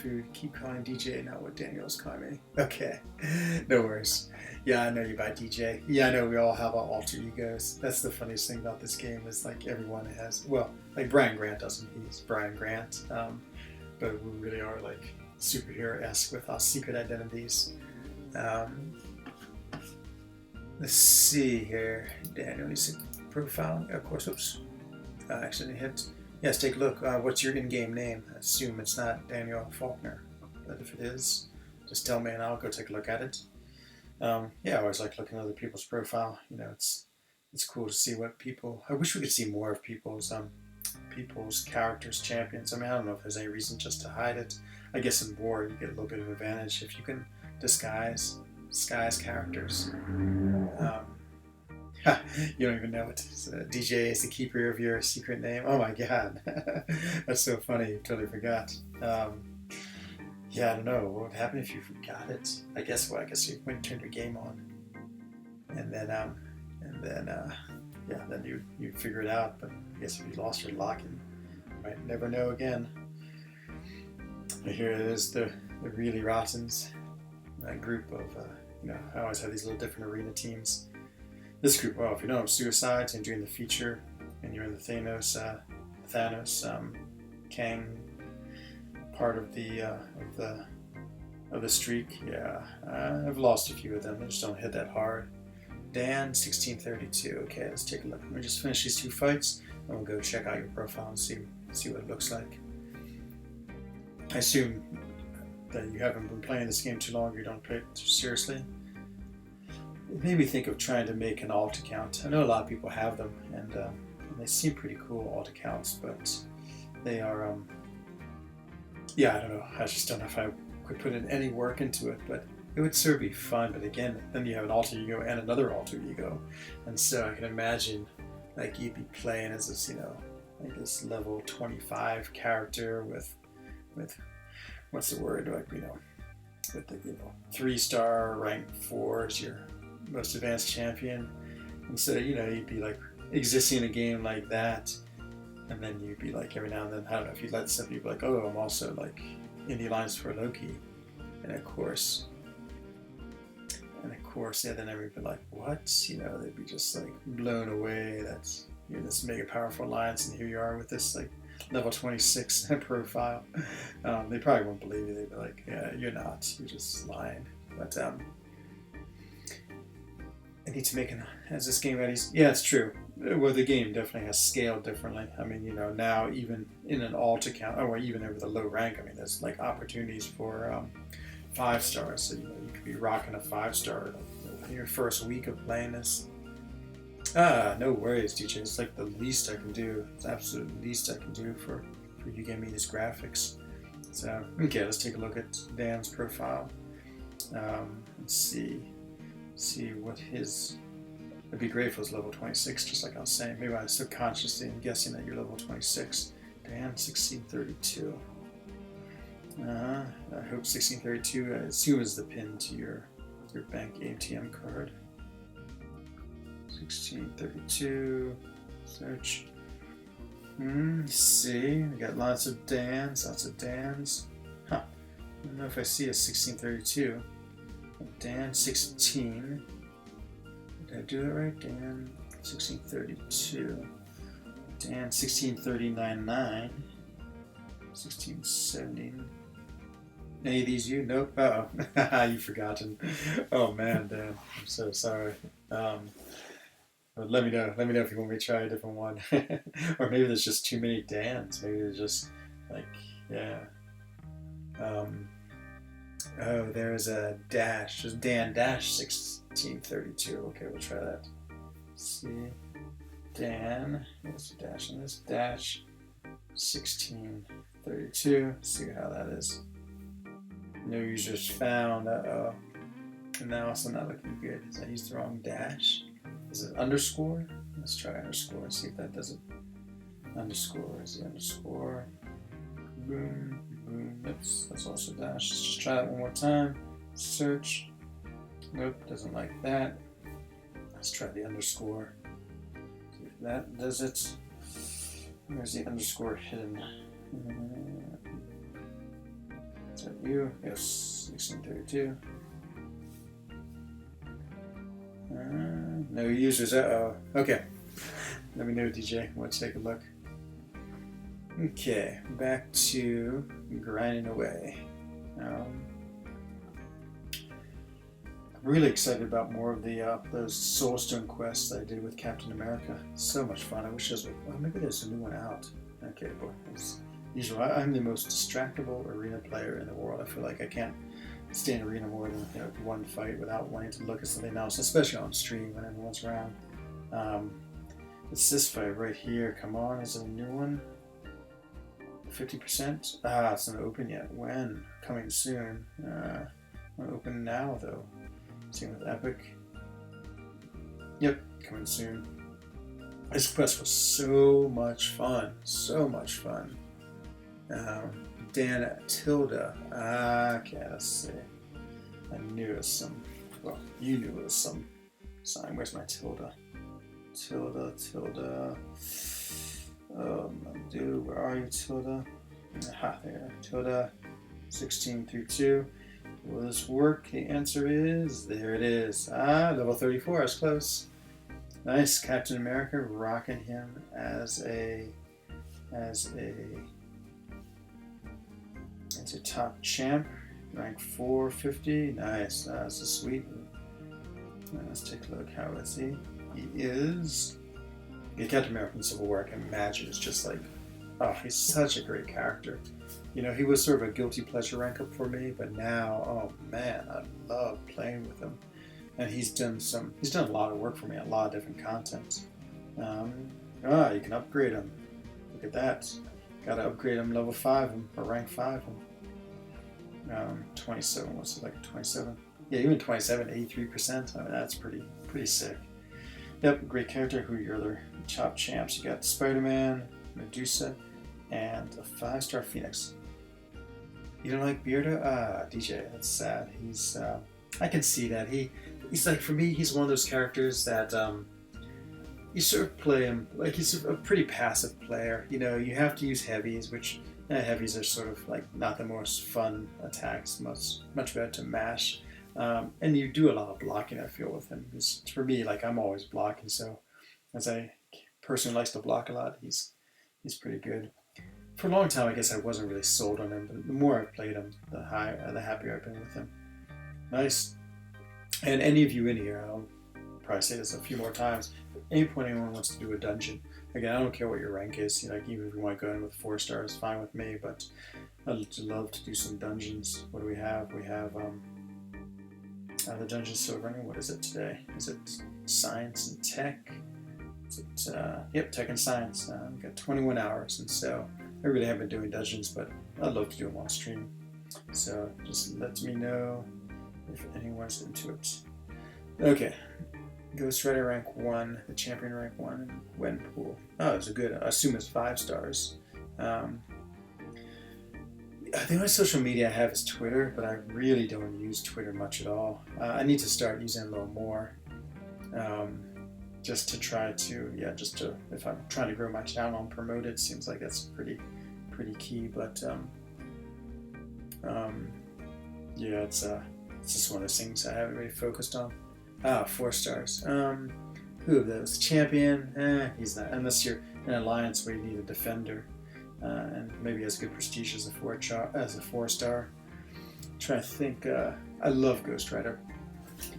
food. Keep calling DJ, not what Daniel's calling me. Okay, no worries. Yeah, I know you by DJ. Yeah, I know we all have our alter egos. That's the funniest thing about this game is like everyone has, well, like Brian Grant doesn't, he's Brian Grant, but we really are like superhero-esque with our secret identities. Let's see here. Daniel, you said profile? Of course, oops. Actually hit. Yes, take a look. What's your in-game name? I assume it's not Daniel Faulkner, but if it is, just tell me and I'll go take a look at it. Yeah, I always like looking at other people's profile. You know, it's cool to see what people. I wish we could see more of people's characters, champions. I mean, I don't know if there's any reason just to hide it. I guess in war you get a little bit of advantage if you can disguise characters. You don't even know it. DJ is the keeper of your secret name. Oh my god, that's so funny. You totally forgot. Yeah, I don't know. What would happen if you forgot it? I guess you went and turned your game on, and then yeah, then you'd figure it out. But I guess if you lost your lock, you might never know again. But here it is, the really rottens, a group of you know, I always have these little different arena teams. This group, well, if you don't have suicides and doing the feature, and you're in the Thanos Kang part of the streak, yeah, I've lost a few of them. I just don't hit that hard. Dan 1632. Okay, let's take a look. Let me just finish these 2 fights, and we'll go check out your profile and see what it looks like. I assume that you haven't been playing this game too long. You don't play it too seriously. It made me think of trying to make an alt account. I know a lot of people have them, and they seem pretty cool, alt accounts, but they are, yeah, I don't know. I just don't know if I could put in any work into it, but it would sort of be fun. But again, then you have an alter ego and another alter ego, and so I can imagine like you'd be playing as this, you know, like this level 25 character with what's the word, like, you know, with the, you know, 3-star rank 4 is your most advanced champion, and so, you know, you'd be like existing in a game like that, and then you'd be like every now and then, I don't know, if you let some people like, oh, I'm also like in the alliance for Loki, and of course, yeah, then everybody would be like, what? You know, they'd be just like blown away. you're this mega powerful alliance, and here you are with this like level 26 profile. They probably won't believe you. They'd be like, yeah, you're not. You're just lying. But I need to make an. Has this game ready? Yeah, it's true. Well, the game definitely has scaled differently. I mean, now even in an alt account, or even over the low rank, I mean, there's like opportunities for 5 stars. So you could be rocking a 5-star in your first week of playing this. No worries, DJ. It's like the least I can do. It's absolute least I can do for you getting me these graphics. So okay, let's take a look at Dan's profile. Let's see what his. It'd be great if it was level 26, just like I was saying. Maybe I'm subconsciously guessing that you're level 26. Dan, 1632. I hope 1632, I assume, is the pin to your bank ATM card. 1632. Search. See, we got lots of Dans. Huh. I don't know if I see a 1632. Dan 16. Did I do that right? Dan 1632. Dan 1639.9. 1670. Any of these you? Nope. Uh oh. You've forgotten. Oh man, Dan. I'm so sorry. But let me know. Let me know if you want me to try a different one. Or maybe there's just too many Dans. Maybe there's just like, yeah. Oh, there's a dash. Just Dan dash 1632. Okay, we'll try that. See, Dan. There's a dash on this dash 1632. See how that is. No users found. Uh-oh. And now also not looking good. Is I used the wrong dash? Is it underscore? Let's try underscore and see if that does it. Underscore. Is the underscore? Boom. Boom. Oops. That's also dash. Let's just try that one more time. Search. Nope. Doesn't like that. Let's try the underscore. See if that does it. Where's the underscore hidden? Is that you? Yes. 1632. No users. Uh-oh. Okay. Let me know, DJ. Let's take a look. Okay, back to grinding away. I'm really excited about more of the those Soulstone quests that I did with Captain America. So much fun. I wish there was. Well, maybe there's a new one out. Okay, but as usual, I'm the most distractible arena player in the world. I feel like I can't stay in arena more than one fight without wanting to look at something else, especially on stream when everyone's around. It's this fight right here. Come on, is it a new one? 50%? It's not open yet. When? Coming soon. Not open now though. Same with Epic. Yep, coming soon. This quest was so much fun. So much fun. Dan Tilda. Okay, let's see. I knew it was some. Well, you knew it was some sign. Where's my Tilda? Tilda. Dude, where are you, Tilda? Aha, there. Tilda 1632. Will this work? The answer is there. It is. Level 34. I was close. Nice, Captain America, rocking him as a top champ, rank 450. Nice. That's a sweet. Let's take a look. How is he? He is. Yeah, Captain America in Civil War, I can imagine, is just like, oh, he's such a great character. He was sort of a guilty pleasure rank up for me, but now, oh man, I love playing with him. And he's done a lot of work for me, a lot of different content. You can upgrade him. Look at that. Gotta upgrade him, level 5 him, or rank 5 him. 27, what's it like, 27? Yeah, even 27, 83%. I mean, that's pretty sick. Yep, great character. Who are your other top champs? You got Spider-Man, Medusa, and a 5-star Phoenix. You don't like Beardo? DJ, that's sad. He's, I can see that. He's like, for me, he's one of those characters that, you sort of play him, like he's a pretty passive player. You have to use heavies, which heavies are sort of like not the most fun attacks, much better to mash. And you do a lot of blocking, I feel, with him. For me, like, I'm always blocking, so as I person who likes to block a lot, he's pretty good. For a long time, I guess I wasn't really sold on him, but the more I've played him, the happier I've been with him. Nice. And any of you in here, I'll probably say this a few more times. At any point anyone wants to do a dungeon, again, I don't care what your rank is. You know, like even if you want to go in with 4 stars, fine with me. But I'd love to do some dungeons. What do we have? We have the dungeon's still running. What is it today? Is it science and tech? Is it yep, tech and science. We've got 21 hours, and so I really haven't been doing dungeons, but I'd love to do them on stream. So just let me know if anyone's into it. Okay. Ghost Rider rank 1, the champion rank 1, and Gwenpool. Oh, it's a good, I assume it's 5 stars. The only social media I have is Twitter, but I really don't use Twitter much at all. I need to start using it a little more. Just to try to, if I'm trying to grow my channel and promote it, seems like that's pretty key, but yeah, it's just one of those things I haven't really focused on. 4 stars. Who of those? Champion? He's not. Unless you're in an alliance where you need a defender, and maybe has good prestige as a 4 star. I'm trying to think. I love Ghost Rider.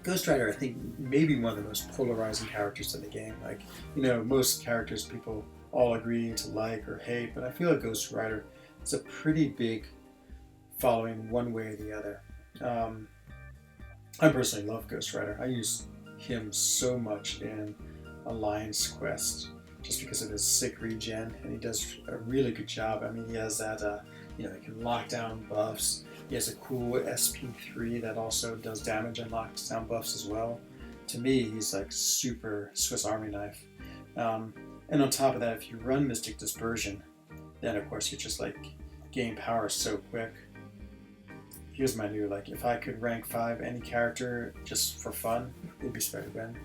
Ghost Rider, I think, maybe one of the most polarizing characters in the game. Like, you know, most characters people all agree to like or hate, but I feel like Ghost Rider is a pretty big following one way or the other. I personally love Ghost Rider. I use him so much in Alliance Quest just because of his sick regen, and he does a really good job. I mean, he has that, you know, he can lock down buffs. He has a cool SP3 that also does damage and locks down buffs as well. To me, he's like super Swiss Army knife. And on top of that, if you run Mystic Dispersion, then of course you just like gain power so quick. Here's my new, like, if I could rank 5 any character just for fun, it'd be Spider-Gwen.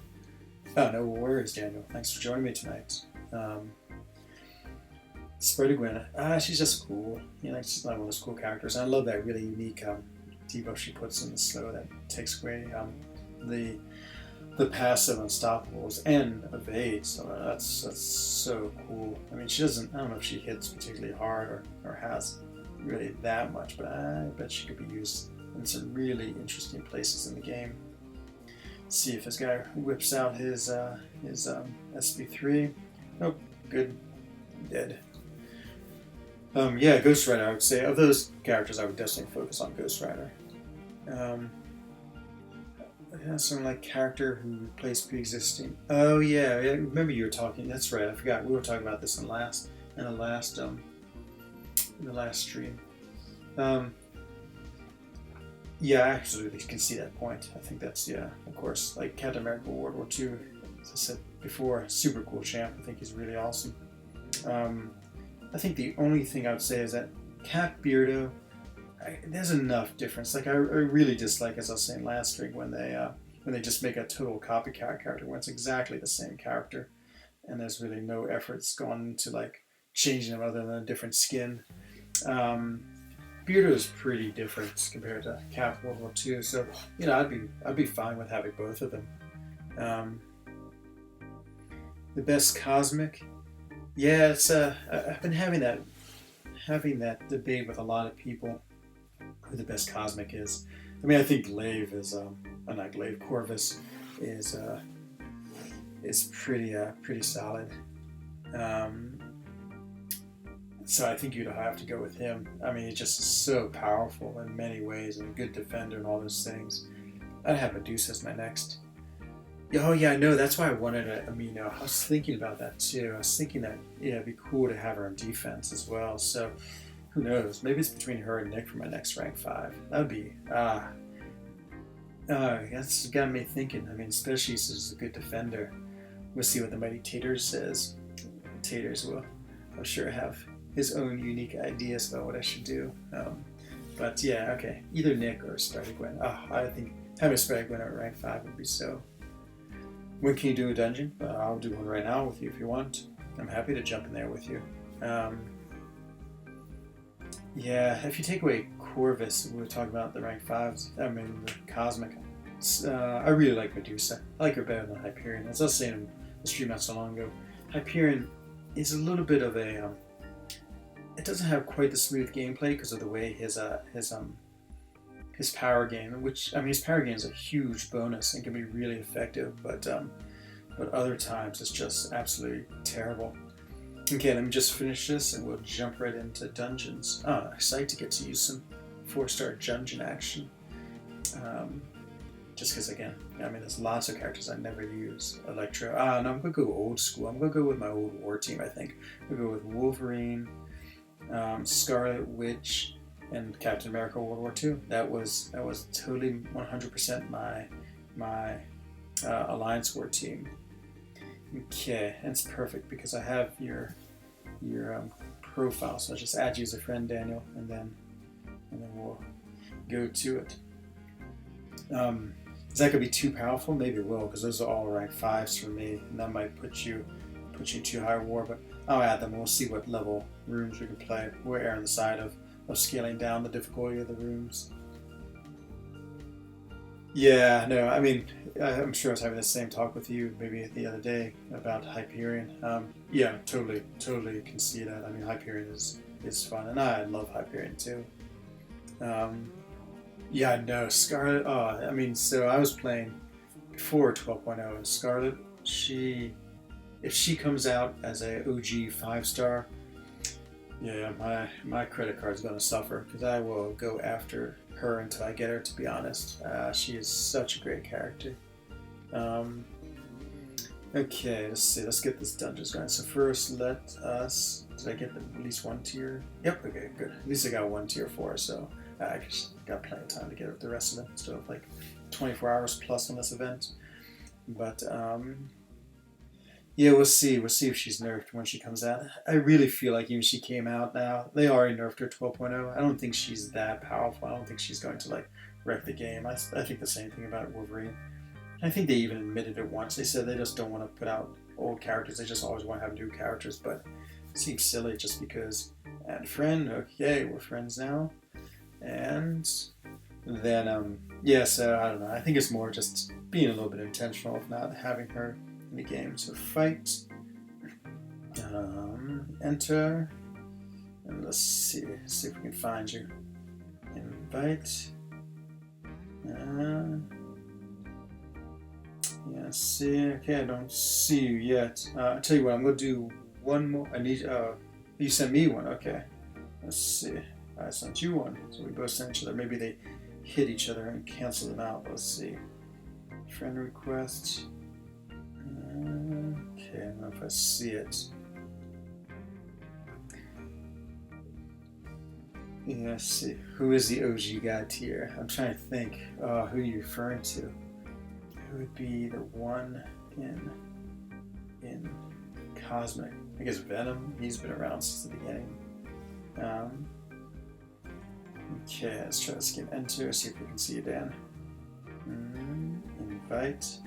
Oh, no worries, Daniel. Thanks for joining me tonight. Spider-Gwen, she's just cool. You know, she's not one of those cool characters. I love that really unique debuff she puts in the slow that takes away the passive Unstoppables and evade. So that's so cool. I mean, she doesn't, I don't know if she hits particularly hard or has really that much, but I bet she could be used in some really interesting places in the game. Let's see if this guy whips out his SP3. Nope, good, dead. Yeah, Ghost Rider, I would say, of those characters, I would definitely focus on Ghost Rider. Yeah, some like character who replaced pre-existing. Oh yeah, I remember you were talking. That's right, I forgot. We were talking about this in the last stream. Yeah, I actually can see that point. I think that's, yeah, of course, like Captain America World War II, as I said before, super cool champ. I think he's really awesome. I think the only thing I would say is that Cap Beardo, there's enough difference. Like I really dislike, as I was saying last stream, when they just make a total copycat character when it's exactly the same character, and there's really no efforts gone into like changing them other than a different skin. Beardo is pretty different compared to Cap World War II, so you know I'd be fine with having both of them. The best cosmic, yeah, it's I've been having that debate with a lot of people who the best cosmic is. I mean, I think Glaive is not Glaive, Corvus is pretty solid. So I think you'd have to go with him. I mean, he's just so powerful in many ways and a good defender and all those things. I'd have Medusa as my next. Oh yeah, I know. That's why I wanted Amino. I was thinking about that too. I was thinking that, yeah, it'd be cool to have her in defense as well. So who knows? Maybe it's between her and Nick for my next rank 5. That'd be that's got me thinking. I mean, especially since she's a good defender. We'll see what the mighty Taters says. Taters will, I'm sure, have his own unique ideas about what I should do. But yeah, okay. Either Nick or Spider-Gwen. I think having Spider-Gwen at rank 5 would be so. When can you do a dungeon? I'll do one right now with you if you want. I'm happy to jump in there with you. Yeah, if you take away Corvus, we were talking about the rank 5s. I mean, the Cosmic. I really like Medusa. I like her better than Hyperion. As I was saying in the stream not so long ago, Hyperion is a little bit of a it doesn't have quite the smooth gameplay because of the way his power gain, which I mean his power gain is a huge bonus and can be really effective, but other times it's just absolutely terrible. Okay, let me just finish this and we'll jump right into dungeons. Excited to get to use some 4-star dungeon action. Just because, again, I mean, there's lots of characters I never use. Electro. No, I'm going to go old school. I'm going to go with my old war team, I think. I'm going to go with Wolverine, Scarlet Witch, and Captain America World War II. That was totally 100% my Alliance War team. Okay, and it's perfect because I have your profile, so I'll just add you as a friend, Daniel, and then we'll go to it. Is that gonna be too powerful? Maybe it will, because those are all rank 5s for me, and that might put you to higher war. But I'll add them. We'll see what level rooms we can play. We're erring on the side of scaling down the difficulty of the rooms. Yeah, no, I mean, I'm sure I was having the same talk with you maybe the other day about Hyperion. Yeah, totally can see that. I mean, Hyperion is fun, and I love Hyperion too. Yeah, no, Scarlet, I mean, so I was playing before 12.0, and Scarlet, if she comes out as a OG 5-star, yeah, my credit card's gonna suffer, because I will go after her until I get her, to be honest. She is such a great character. Okay, let's see, let's get this dungeons going. So first, did I get at least 1 tier? Yep, okay, good. At least I got 1 tier 4, so I just got plenty of time to get the rest of it. Still have like 24 hours plus on this event. But yeah, we'll see. We'll see if she's nerfed when she comes out. I really feel like even she came out now, they already nerfed her 12.0. I don't think she's that powerful. I don't think she's going to like wreck the game. I think the same thing about Wolverine. I think they even admitted it once. They said they just don't want to put out old characters. They just always want to have new characters. But it seems silly just because. Add friend. Okay, we're friends now. And then, yeah, so I don't know. I think it's more just being a little bit intentional of not having her in the game. So fight, enter, and let's see if we can find you. Invite. Yeah, see. Okay, I don't see you yet. I'll tell you what. I'm gonna do one more. I need. You sent me one. Okay. Let's see. I sent you one, so we both sent each other. Maybe they hit each other and cancel them out. Let's see. Friend request. Okay, I don't know if I see it. Yeah, let's see. Who is the OG guy tier? I'm trying to think. Who are you referring to? Who would be the one in Cosmic? I guess Venom. He's been around since the beginning. Okay, let's try to skip enter, see if we can see you, Dan. Invite.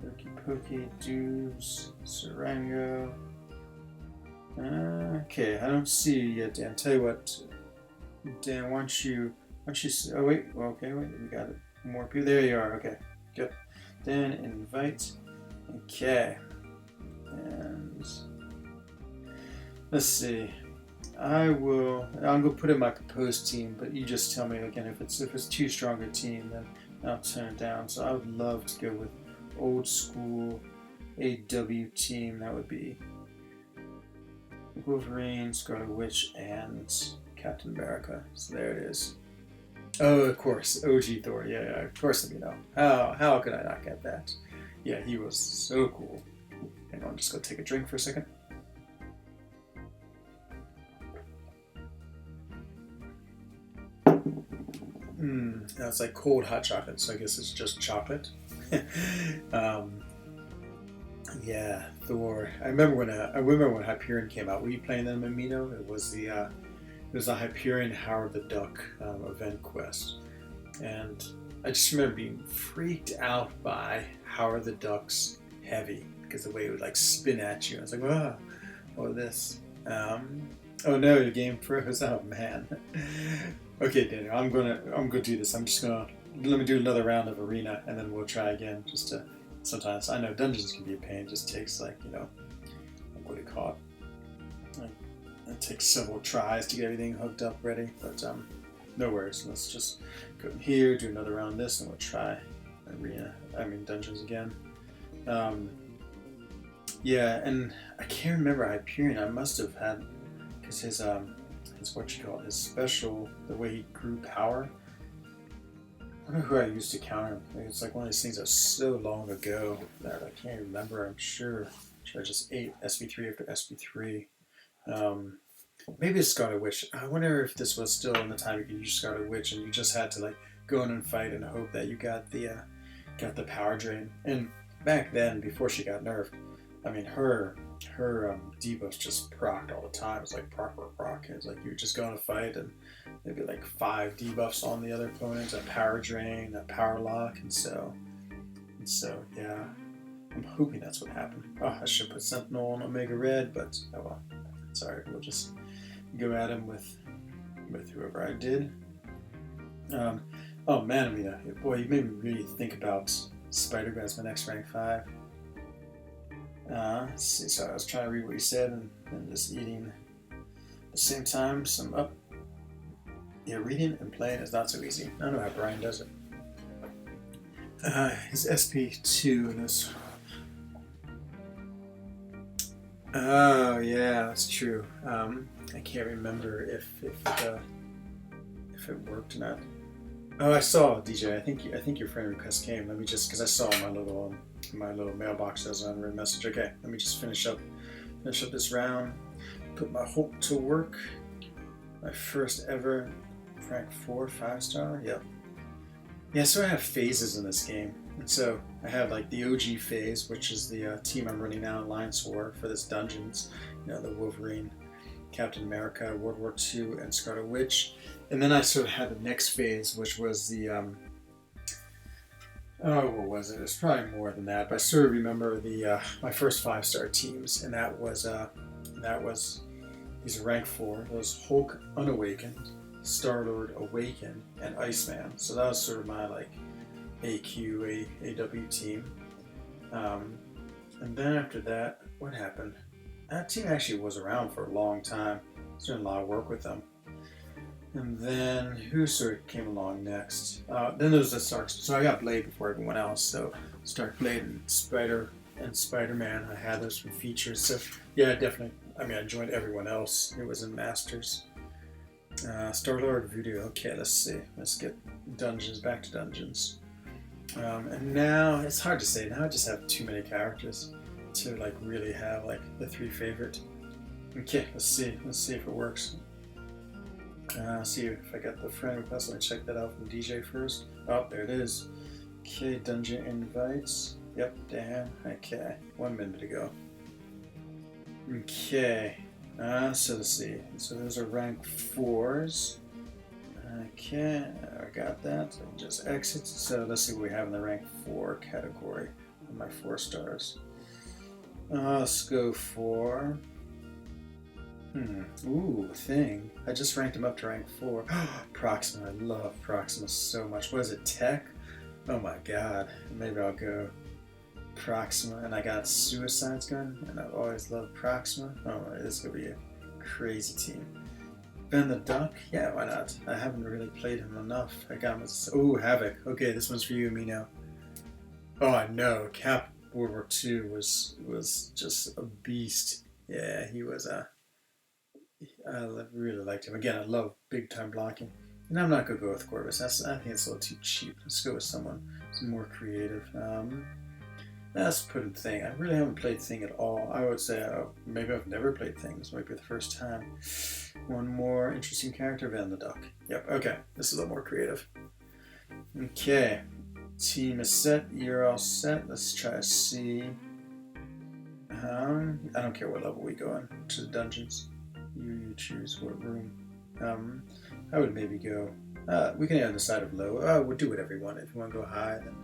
Pokey Pokey, Doos, Sarango. Okay, I don't see you yet, Dan. Tell you what, Dan, why don't you oh wait, well, okay, wait, we got it. More people, there you are, okay, good. Dan, invite, okay. And let's see. I'm gonna put in my proposed team, but you just tell me again if it's too strong a team, then I'll turn it down. So I would love to go with old school AW team. That would be Wolverine, Scarlet Witch, and Captain America. So there it is. Oh, of course, OG Thor. Yeah, of course. Let me know. How could I not get that? Yeah, he was so cool. Hang on, just go take a drink for a second. That's like cold hot chocolate, so I guess it's just chocolate. Yeah, Thor. I remember when Hyperion came out. Were you playing them, Amino? It was the Hyperion Howard the Duck event quest, and I just remember being freaked out by Howard the Duck's heavy because the way it would like spin at you. I was like, wow, or this. Oh no, your game froze. Oh man. Okay, Daniel, I'm gonna do this. Let me do another round of arena, and then we'll try again just to sometimes I know dungeons can be a pain. It just takes like, you know, what do you call it? Like, it takes several tries to get everything hooked up ready, but no worries. Let's just go in here, do another round of this, and we'll try dungeons again. Yeah, and I can't remember Hyperion. I must have had, because his his special, the way he grew power. I don't know who I used to counter him. It's like one of these things that's so long ago that I can't remember. I'm sure I just ate SP3 after SP3. Maybe it's Scarlet Witch. I wonder if this was still in the time you could use Scarlet Witch and you just had to like go in and fight and hope that you got the power drain. And back then, before she got nerfed, I mean her debuffs just procced all the time. It's like proc. It's like you would just go in a fight and there'd be like 5 debuffs on the other opponents, a power drain, a power lock, and so yeah. I'm hoping that's what happened. Oh, I should put Sentinel on Omega Red, but oh well. Sorry, we'll just go at him with whoever I did. Oh man, Amina, boy, you made me really think about Spider-Man as my next rank 5. Let's see, so I was trying to read what you said and just eating at the same time. Reading and playing is not so easy. I don't know how Brian does it. His SP2 in this. Oh yeah, that's true. I can't remember if it worked or not. Oh, I saw DJ. I think your friend request came. Let me just, because I saw my little mailbox as an unread message. Okay, let me just finish up this round. Put my hope to work. My first ever rank 4 5-star. Yep. Yeah, so I have phases in this game. And so I have like the OG phase, which is the team I'm running now Alliance for this Dungeons. You know, the Wolverine, Captain America, World War II, and Scarlet Witch. And then I sort of had the next phase, which was the what was it? It's probably more than that, but I sort of remember the my first 5-star teams, and that was these rank 4. Those Hulk Unawakened, Star-Lord Awakened, and Iceman. So that was sort of my like AW team. And then after that, what happened? That team actually was around for a long time. I was doing a lot of work with them. And then who sort of came along next? Then there was the Stark. So I got Blade before everyone else. So Stark, Blade, and Spider-Man. I had those from features. So yeah, definitely. I mean, I joined everyone else. It was in Masters. Star-Lord, Voodoo. Okay, let's see. Let's get Dungeons, back to Dungeons. And now it's hard to say. Now I just have too many characters to like really have like the 3 favorite. Okay, let's see if it works. See if I got the friend request. Let me check that out from DJ first. Oh, there it is. Okay, dungeon invites. Yep, damn. Okay, 1 minute to go. Okay, so let's see. So those are rank 4s. Okay, I got that. So just exit. So let's see what we have in the rank 4 category of my 4 stars. Let's go for. Ooh, thing. I just ranked him up to rank 4. Proxima. I love Proxima so much. What is it? Tech? Oh my god. Maybe I'll go Proxima. And I got Suicide's Gun. And I've always loved Proxima. Oh, this is going to be a crazy team. Ben the Duck? Yeah, why not? I haven't really played him enough. I got him as. Ooh, Havoc. Okay, this one's for you and me now. Oh, I know. Cap World War II was just a beast. Yeah, he was a. I really liked him. Again, I love big time blocking. And I'm not going to go with Corvus. I think it's a little too cheap. Let's go with someone who's more creative. Let's put in Thing. I really haven't played Thing at all. I would say maybe I've never played Thing. This might be the first time. One more interesting character, Van the Duck. Yep, okay. This is a little more creative. Okay. Team is set. You're all set. Let's try C. I don't care what level we go in to the dungeons. You choose what room. I would maybe go. We can on the side of low. We'll do whatever you want. If you want to go high, then.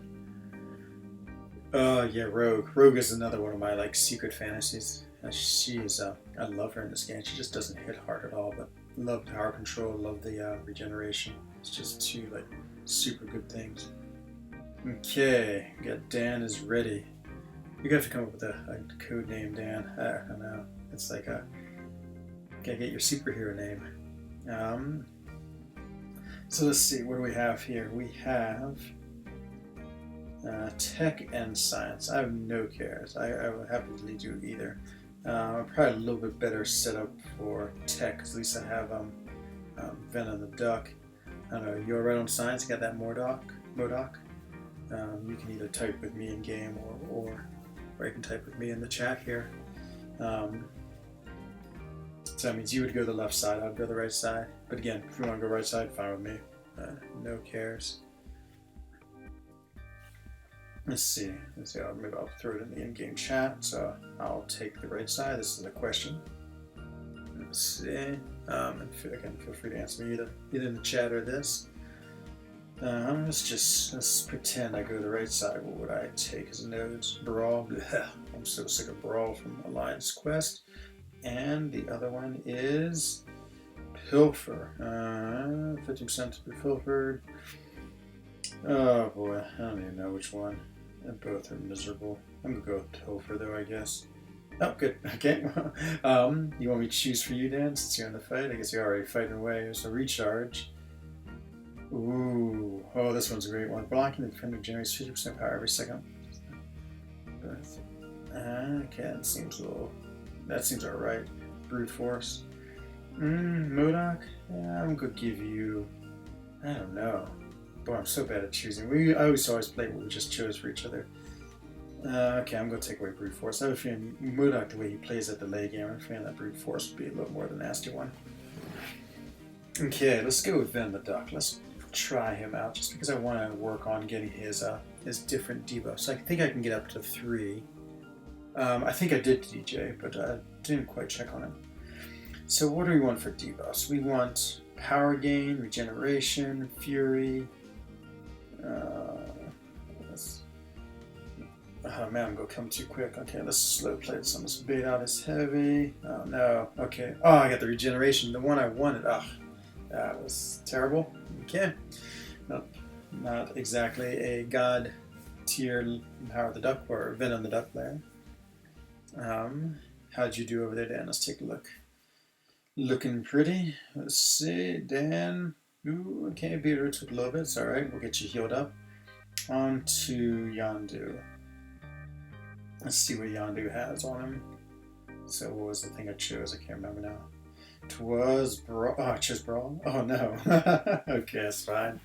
Yeah, Rogue. Rogue is another one of my like secret fantasies. She is. I love her in this game. She just doesn't hit hard at all, but love power control. Love the regeneration. It's just 2 like super good things. Okay, got Dan is ready. You have to come up with a code name, Dan. I don't know. It's like a gotta get your superhero name. So let's see. What do we have here? We have tech and science. I have no cares. I would happily do either. Probably a little bit better setup for tech, because at least I have Venom the Duck. I don't know, you're right on science, you got that Modoc. You can either type with me in game or you can type with me in the chat here. So that means you would go the left side, I would go the right side. But again, if you want to go right side, fine with me. No cares. Let's see. Maybe I'll throw it in the in-game chat. So I'll take the right side. This is a question. Let's see. And again, feel free to answer me either in the chat or this. Let's pretend I go the right side. What would I take as nodes? Brawl. Blech. I'm so sick of Brawl from Alliance Quest. And the other one is Pilfer. 50% to be pilfered. Oh boy, I don't even know which one. And both are miserable. I'm gonna go with Pilfer though, I guess. Oh, good. Okay. You want me to choose for you, Dan, since you're in the fight? I guess you're already fighting away. There's a recharge. Ooh. Oh, this one's a great one. Blocking the defender generates 50% power every second. Okay, that seems alright. Brute Force. Modoc? Yeah, I'm gonna give you, I don't know. Boy, I'm so bad at choosing. I always play what we just chose for each other. Okay, I'm going to take away Brute Force. I have a feeling Modoc, the way he plays at the late game, I'm feeling that Brute Force would be a little more the nasty one. Okay, let's go with Venom the Duck. Let's try him out, just because I want to work on getting his different debuffs. I think I can get up to 3. I think I did DJ, but I didn't quite check on him. So what do we want for debuffs? We want power gain, regeneration, fury. Oh man, I'm gonna come too quick. Okay, let's slow play this. I'm just bait out his heavy. Oh no. Okay. Oh, I got the regeneration, the one I wanted. Oh, that was terrible. Okay. Not exactly a god tier Power the Duck or Venom the Duck player. How'd you do over there, Dan? Let's take a look. Looking pretty. Let's see, Dan. Ooh, okay, Beater took a little bit. It's alright. We'll get you healed up. On to Yondu. Let's see what Yondu has on him. So what was the thing I chose? I can't remember now. It was Brawl. Oh, I chose Brawl? Oh no. Okay, that's fine.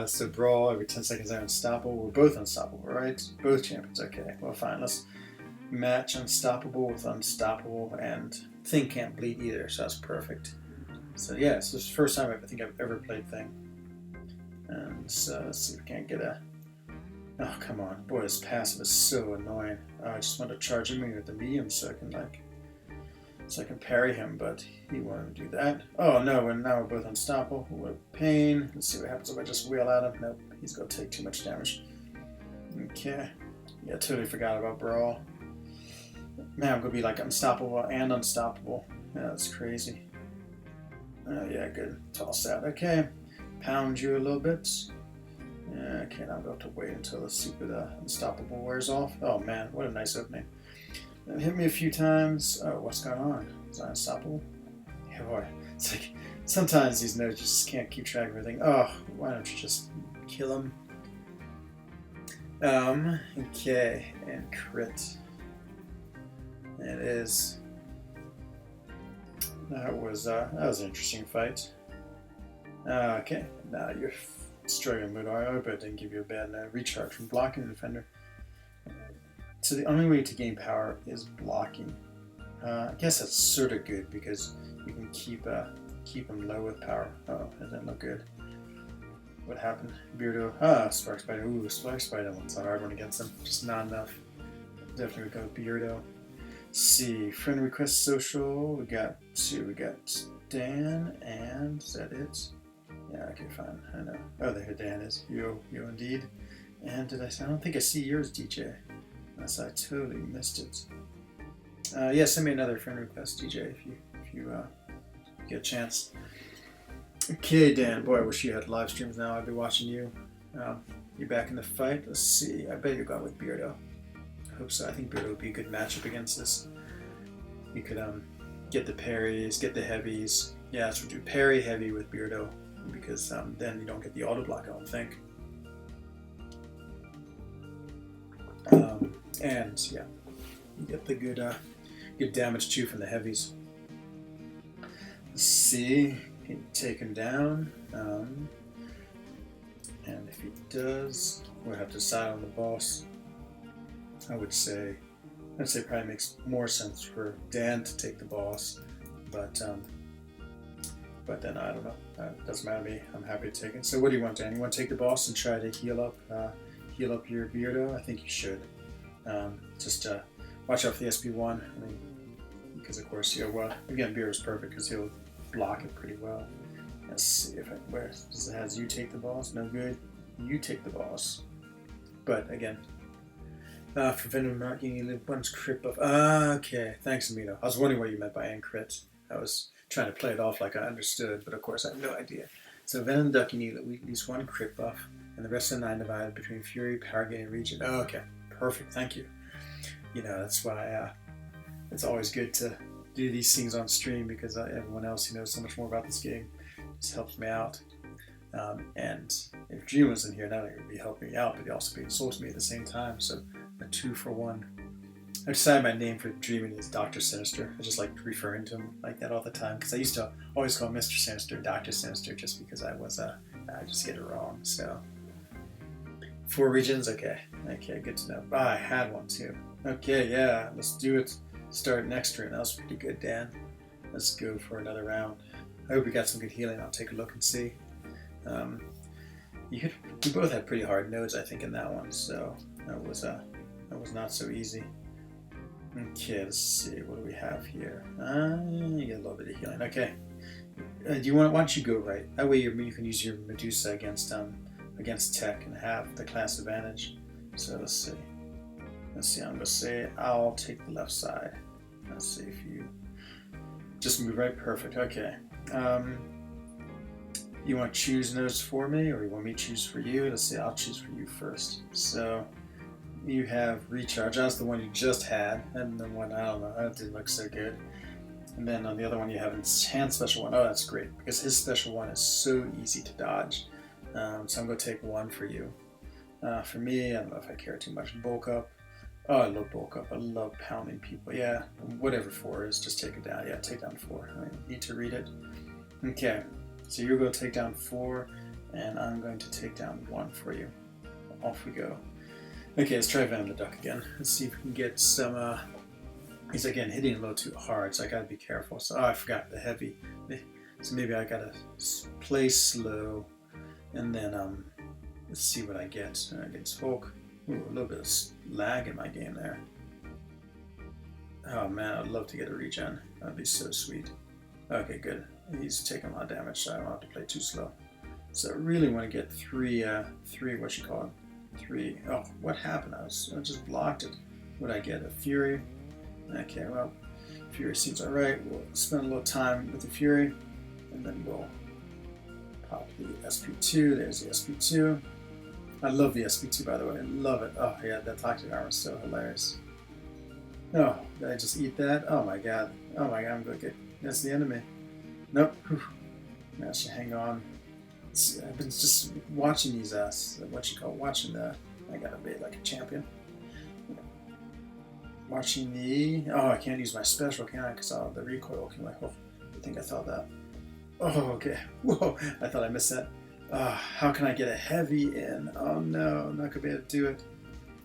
So Brawl, every 10 seconds they're unstoppable. We're both unstoppable, right? Both champions. Okay, well fine. Let's match Unstoppable with Unstoppable, and Thing can't bleed either, so that's perfect. So yeah, so this is the first time I think I've ever played Thing. And so let's see if we can't get a... Oh, come on. Boy, this passive is so annoying. I just want to charge him with the medium so I can parry him, but he won't do that. Oh no, and now we're both unstoppable. What a pain. Let's see what happens if I just wheel at him. Nope, he's going to take too much damage. Okay. Yeah, totally forgot about Brawl. Man, I'm going to be like unstoppable and unstoppable. Yeah, that's crazy. Oh yeah, good. Toss that. Okay. Pound you a little bit. Yeah, okay, now I'm going to have to wait until the unstoppable wears off. Oh man, what a nice opening. It hit me a few times. Oh, what's going on? Is I unstoppable? Yeah, boy. It's like, sometimes these nodes just can't keep track of everything. Oh, why don't you just kill him? Okay, and crit. It is. That was an interesting fight. Okay, now you're struggling with I hope it didn't give you a bad recharge from blocking the defender. So the only way to gain power is blocking. I guess that's sort of good because you can keep him low with power. Oh, that didn't look good. What happened? Beardo. Spark Spider. Ooh, Spark Spider. That's a hard one against him. Just not enough. Definitely go with Beardo. See, friend request social. We got 2. We got Dan, and is that it? Yeah, okay, fine. I know. Oh, there Dan is. You indeed. And did I don't think I see yours, DJ. Unless I totally missed it. Yeah, send me another friend request, DJ, if you get a chance. Okay, Dan. Boy, I wish you had live streams now. I'd be watching you. You're back in the fight. Let's see. I bet you're going with Beardo. hope so. I think Beardo would be a good matchup against this. You could get the parries, get the heavies. Yeah, so do parry heavy with Beardo, because then you don't get the auto block, I don't think. And yeah, you get the good damage too from the heavies. Let's see, can take him down. And if he does, we'll have to decide on the boss. I'd say probably makes more sense for Dan to take the boss, but then I don't know. It doesn't matter to me. I'm happy to take it. So what do you want, Dan? You want to take the boss and try to heal up your Beardo? I think you should. Just watch out for the SP1. I mean, because of course, well, again, Beardo's perfect because he'll block it pretty well. Let's see if where does it has you take the boss? No good. You take the boss. But again, for Venom marking, you live one's crit buff. Okay, thanks, Amino. I was wondering what you meant by crit. I was trying to play it off like I understood, but of course I have no idea. So Venom Duck, you need at least one crit buff, and the rest of the 9 divided between Fury, Power Gain, and Regen. Oh, okay, perfect. Thank you. That's why it's always good to do these things on stream, because everyone else who knows so much more about this game just helps me out. And if Dream was in here, not only would he be helping me out, but he also be insulting me at the same time. So a 2-for-1. I decided my name for Dreaming is Dr. Sinister. I just like referring to him like that all the time, because I used to always call him Mr. Sinister, Dr. Sinister, just because I just get it wrong. So 4 regions, okay, good to know. I had one too. Okay, yeah, let's do it. Start next turn. That was pretty good, Dan. Let's go for another round. I hope we got some good healing. I'll take a look and see. We both had pretty hard nodes, I think, in that one, so that was not so easy. Okay, let's see, what do we have here? You get a little bit of healing. Okay, why don't you go right? That way you can use your Medusa against tech and have the class advantage. So let's see. I'm gonna say I'll take the left side. Let's see if you just move right. Perfect. Okay. You want to choose nodes for me, or you want me to choose for you? Let's see, I'll choose for you first. So you have recharge. That's the one you just had, and the one, I don't know, that didn't look so good. And then on the other one you have his hand special one. Oh, that's great, because his special one is so easy to dodge. So I'm going to take 1 for you. For me, I don't know if I care too much. Bulk up. Oh, I love bulk up. I love pounding people. Yeah, whatever 4 is, just take it down. Yeah, take down 4. I need to read it. Okay, so you're going to take down 4, and I'm going to take down 1 for you. Off we go. Okay, let's try Venom the Duck again. Let's see if we can get some, he's again hitting a little too hard, so I gotta be careful. So, I forgot the heavy. So maybe I gotta play slow, and then, let's see what I get against Hulk. Ooh, a little bit of lag in my game there. Oh man, I'd love to get a regen. That'd be so sweet. Okay, good. He's taking a lot of damage, so I don't have to play too slow. So I really want to get 3, what you call it? 3. Oh, what happened? I just blocked it. What'd I get? A Fury? Okay, well, Fury seems alright. We'll spend a little time with the Fury, and then we'll pop the SP2. There's the SP2. I love the SP2, by the way. I love it. Oh, yeah, that toxic armor is so hilarious. Oh, did I just eat that? Oh my god. Oh my god, I'm going to get... That's the enemy. Nope. Whew. I should hang on. I've been just watching these, watching the... I gotta be like a champion. Watching the... Oh, I can't use my special, can I? Because the recoil can, like, oh, I think I thought that. Oh, okay. Whoa, I thought I missed that. How can I get a heavy in? Oh no, I'm not gonna be able to do it.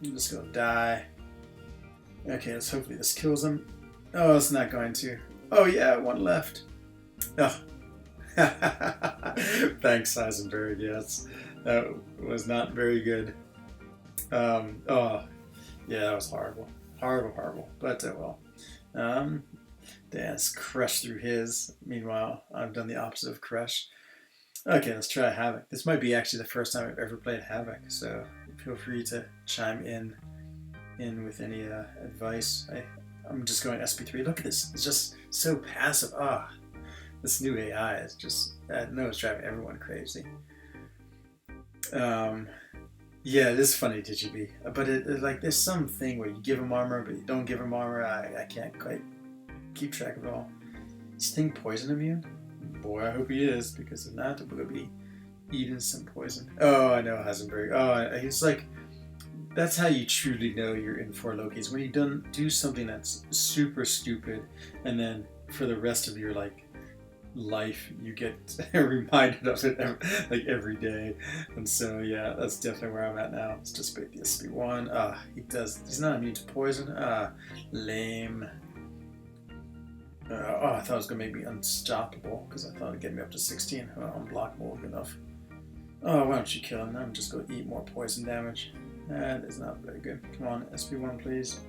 I'm just gonna die. Okay, let's hopefully this kills him. Oh, it's not going to. Oh yeah, 1 left. Oh. Thanks, Heisenberg. Yes, that was not very good. Oh, yeah, that was horrible. Horrible. But, well. Dan's crushed through his. Meanwhile, I've done the opposite of crush. Okay, let's try Havoc. This might be actually the first time I've ever played Havoc, so feel free to chime in with any advice. I'm just going SP3. Look at this. It's just so passive. This new AI is just, it's driving everyone crazy. Yeah, it is funny, DjDigby. But like there's some thing where you give him armor, but you don't give him armor. I can't quite keep track of it all. Is this thing poison immune? Boy, I hope he is, because if not, we'll be eating some poison. Oh, I know Heisenberg. Oh, he's like, that's how you truly know you're in for Loki. Is when you don't do something that's super stupid, and then for the rest of your like life, you get reminded of it every day. And so yeah, that's definitely where I'm at now. Let's just break the SP1. He's not immune to poison. Lame. I thought it was gonna make me unstoppable because I thought it'd get me up to 16. Unblockable enough. Oh, why don't you kill him? I'm just gonna eat more poison damage. That is not very good. Come on, SP1 please.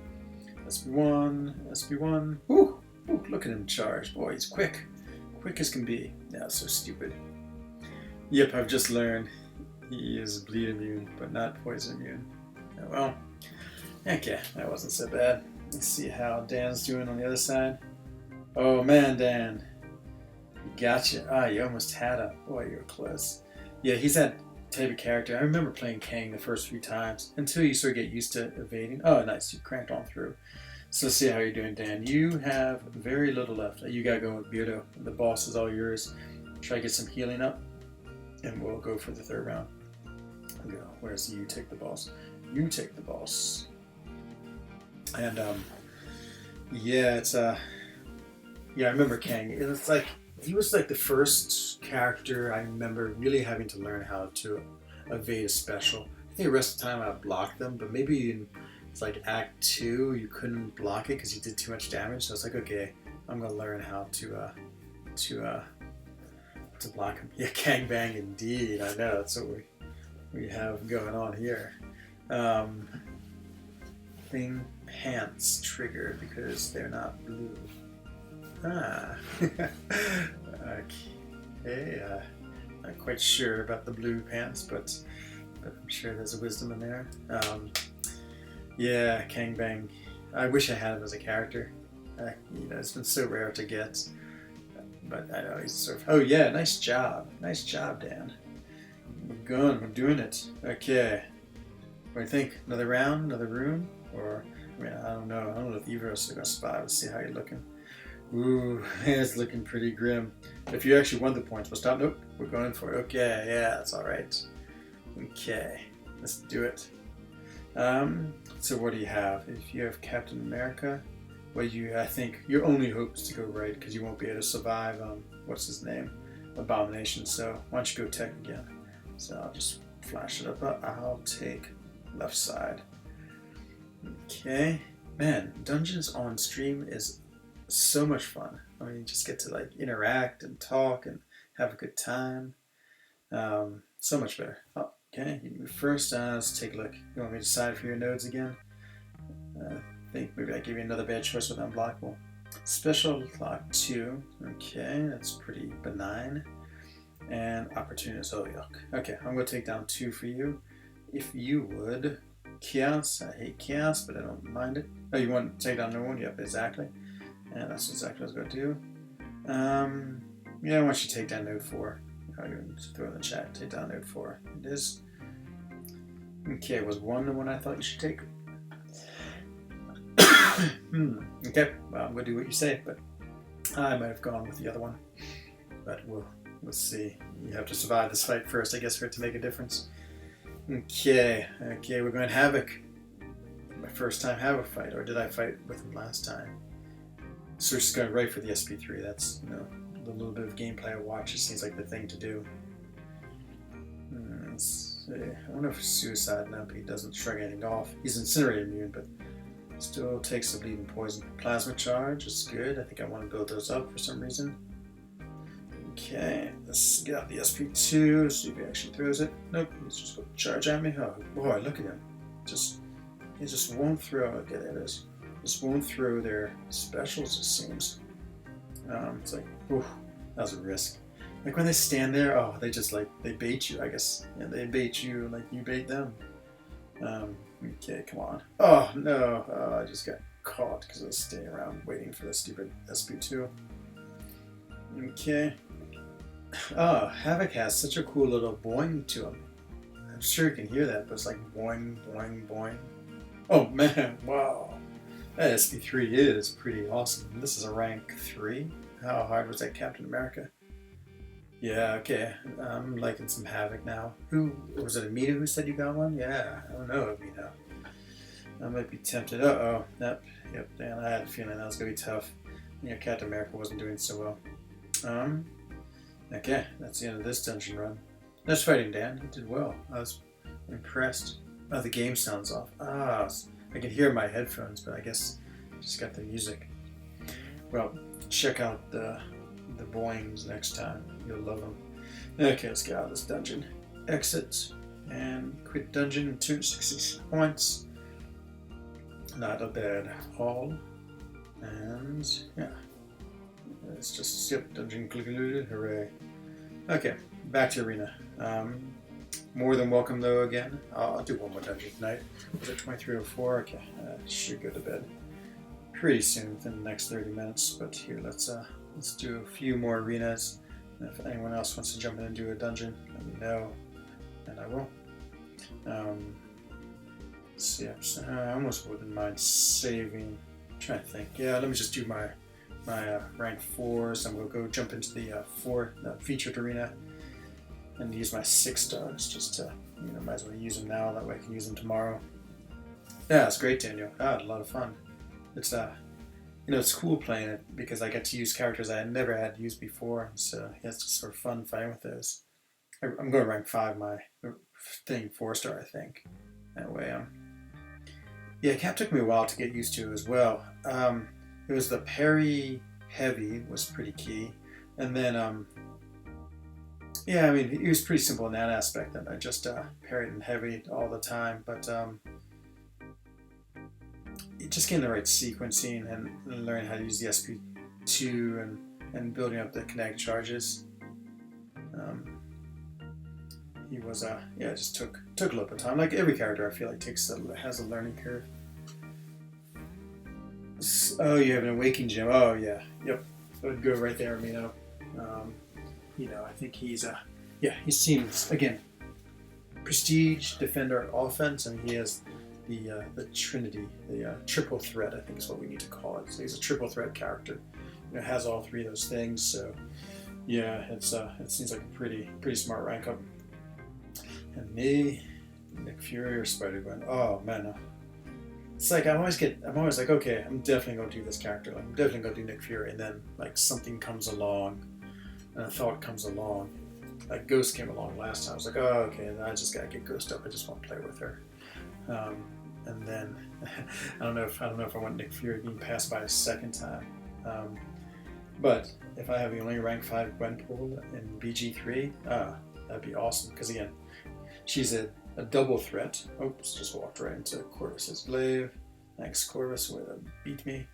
SP1, SP1. Woo! Ooh, look at him charge. Boy, he's quick. Quick as can be. Yeah, so stupid. Yep, I've just learned he is bleed immune, but not poison immune. Oh, well, okay, that wasn't so bad. Let's see how Dan's doing on the other side. Oh man, Dan. Gotcha. You almost had him. Boy, you're close. Yeah, he's that type of character. I remember playing Kang the first few times until you sort of get used to evading. Oh, nice. You cranked on through. So let's see how you're doing, Dan. You have very little left. You gotta go with Beardo. The boss is all yours. Try to get some healing up, and we'll go for the third round. Go. Where's you take the boss? You take the boss. And yeah, it's yeah, I remember Kang. It's like he was like the first character I remember really having to learn how to evade a special. I think the rest of the time I blocked them, but maybe in it's like Act 2 you couldn't block it because you did too much damage. So I was like, okay, I'm gonna learn how to block him. Yeah, Kang Bang indeed. I know that's what we have going on here. Thing pants triggered because they're not blue. Okay. Not quite sure about the blue pants, but I'm sure there's a wisdom in there. Yeah, Kang Bang. I wish I had him as a character. It's been so rare to get. But I know he's sort of. Oh yeah, nice job, Dan. We're doing it. Okay. What do you think? Another round, another room, or I mean, I don't know. I don't know if Evros are gonna survive. Let's see how you're looking. Ooh, it's looking pretty grim. If you actually won the points, we'll stop. Nope, we're going for it. Okay, yeah, that's all right. Okay, let's do it. So what do you have? If you have Captain America, well, I think your only hope is to go right because you won't be able to survive. What's his name? Abomination. So why don't you go tech again? So I'll just flash it up. I'll take left side. Okay, man, dungeons on stream is so much fun. I mean, you just get to like interact and talk and have a good time. So much better. Oh, okay, you move first. Let's take a look. You want me to decide for your nodes again? I think maybe I give you another bad choice with unblockable. Special lock 2. Okay, that's pretty benign. And opportunist. Oh, yuck. Okay, I'm going to take down 2 for you. If you would. Chaos. I hate chaos, but I don't mind it. Oh, you want to take down no one? Yep, exactly. And that's exactly what I was going to do. Yeah, I want you to take down node 4. I'll even throw it in the chat. Take down node 4. It is. Okay, was 1 the one I thought you should take? Okay, well, I'm going to do what you say, but I might have gone with the other one. But we'll see. You have to survive this fight first, I guess, for it to make a difference. Okay, we're going Havoc. My first time Havoc fight, or did I fight with him last time? So we're just going right for the SP3. That's, the little bit of gameplay I watch. It seems like the thing to do. Let's see. I wonder if Suicide Nump, he doesn't shrug anything off. He's Incinerate immune, but still takes the bleeding poison. Plasma Charge is good. I think I want to build those up for some reason. Okay, let's get out the SP2, see if he actually throws it. Nope, he's just going to charge at me. Oh boy, look at him. He just won't throw. Okay, there it is. Just won't throw their specials, it seems. It's like, ooh, that was a risk. Like when they stand there, oh, they just like, they bait you, I guess. Yeah, they bait you like you bait them. Okay, come on. Oh, no, I just got caught because I was staying around waiting for the stupid SP2. Okay. Oh, Havoc has such a cool little boing to him. I'm sure you can hear that, but it's like boing, boing, boing. Oh man, wow. That SP3 is pretty awesome. This is a rank 3. How hard was that Captain America? Yeah, okay. I'm liking some Havoc now. Who was it? Amita who said you got one? Yeah, I don't know, Amita. I might be tempted. Uh-oh. Yep, Dan, I had a feeling that was going to be tough. Yeah, Captain America wasn't doing so well. Okay, that's the end of this dungeon run. Nice fighting, Dan. You did well. I was impressed. Oh, the game sounds off. Ah, I can hear my headphones, but I guess I just got the music. Well, check out the boings next time. You'll love them. Okay, let's get out of this dungeon. Exit and quit dungeon. 260 points. Not a bad haul. And yeah, let's just skip dungeon. Hooray. Okay, back to arena. More than welcome though again. I'll do one more dungeon tonight. Was it 2304? Okay, I should go to bed pretty soon, within the next 30 minutes. But here, let's do a few more arenas. And if anyone else wants to jump in and do a dungeon, let me know, and I will. See, I almost wouldn't mind saving. I'm trying to think. Yeah, let me just do my rank 4s. I'm gonna go jump into the featured arena and use my 6 stars. Just to, might as well use them now. That way I can use them tomorrow. Yeah, it's great, Daniel. I had a lot of fun. It's it's cool playing it because I get to use characters I never had used before. So yeah, it's just sort of fun fighting with those. I'm going to rank 5 my thing 4-star, I think. That way, yeah, Cap took me a while to get used to as well. It was the parry heavy was pretty key, and then yeah, I mean it was pretty simple in that aspect that I just parried and heavy all the time, but just getting the right sequencing and learning how to use the SP2 and building up the kinetic charges. He was yeah, it just took a little bit of time. Like every character, I feel like has a learning curve. Oh, you have an awakening gem. Oh yeah, yep. So I'd go right there, Amino. I think he's yeah, he seems again prestige, defender, offense, and he has the trinity, the triple threat, I think is what we need to call it. So he's a triple threat character. Has all 3 of those things. So yeah, it seems like a pretty smart rank up. And me, Nick Fury or Spider-Gwen. Oh man, it's like I'm always like, okay, I'm definitely gonna do this character. Like, I'm definitely gonna do Nick Fury, and then like something comes along, and a thought comes along. Like Ghost came along last time. I was like, oh okay, I just gotta get Ghost up. I just want to play with her. And then I don't know if I want Nick Fury being passed by a second time. But if I have the only rank 5 Gwenpool in BG3, that'd be awesome. Because again, she's a double threat. Oops, just walked right into Corvus's glaive. Thanks, Corvus, way to beat me.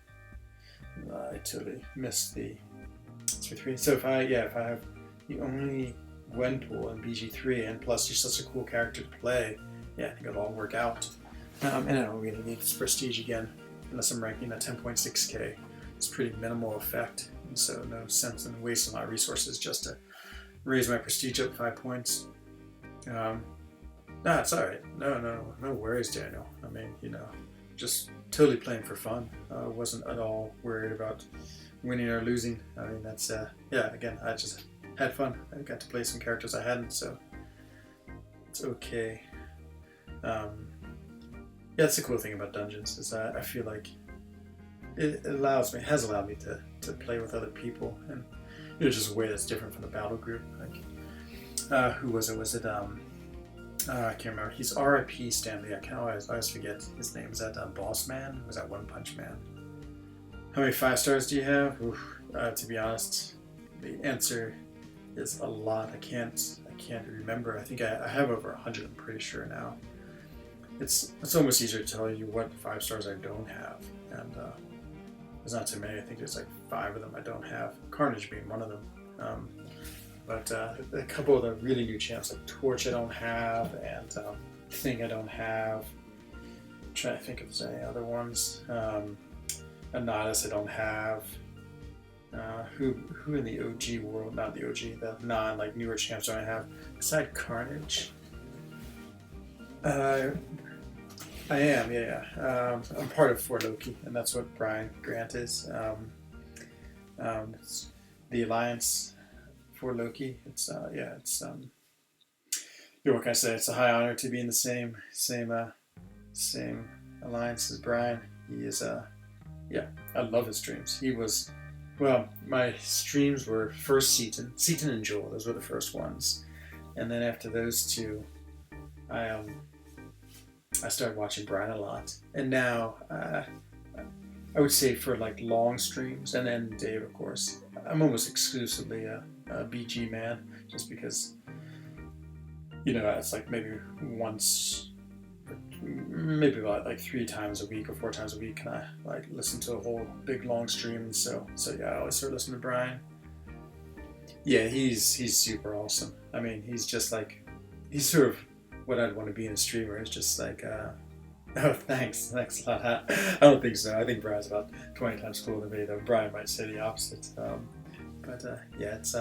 I totally missed the 3-3. So if I have the only Gwenpool in BG3, and plus she's such a cool character to play, yeah, I think it'll all work out. And I don't really need this prestige again, unless I'm ranking at 10.6k. It's pretty minimal effect, and so no sense in wasting my resources just to raise my prestige up 5 points. It's alright. No worries, Daniel. I mean, just totally playing for fun. Wasn't at all worried about winning or losing. I mean, that's, yeah, again, I just had fun. I got to play some characters I hadn't, so it's okay. Yeah, that's the cool thing about dungeons, is I feel like it has allowed me to play with other people, and just a way that's different from the battle group. Like, who was it? Was it, I can't remember. He's R.I.P. Stanley. I always forget his name. Was that Boss Man? Was that One Punch Man? How many 5 stars do you have? Oof, to be honest, the answer is a lot. I can't remember. I think I have over 100. I'm pretty sure now. It's almost easier to tell you what 5 stars I don't have, and there's not too many. I think there's like 5 of them I don't have. Carnage being one of them. But a couple of the really new champs like Torch I don't have, and Thing I don't have. I'm trying to think if there's any other ones. Anatus I don't have. Who in the OG world, not the OG, the newer champs don't I have? Beside Carnage, Uh, I am, I'm part of For Loki, and that's what Brian Grant is. It's the Alliance for Loki. It's what can I say? It's a high honor to be in the same alliance as Brian. He is I love his streams. He was, well, my streams were first Seaton and Joel. Those were the first ones, and then after those two, I started watching Brian a lot, and now I would say for like long streams, and then Dave, of course, I'm almost exclusively a BG man, just because it's like maybe once, maybe about like 3 times a week or 4 times a week can I like listen to a whole big long stream. And so yeah, I always start listening to Brian. Yeah, he's super awesome. I mean, he's just like, he's sort of what I'd want to be in a streamer. It's just like, oh, thanks a lot. I don't think so. I think Brian's about 20 times cooler than me, though. Brian might say the opposite. Yeah, it's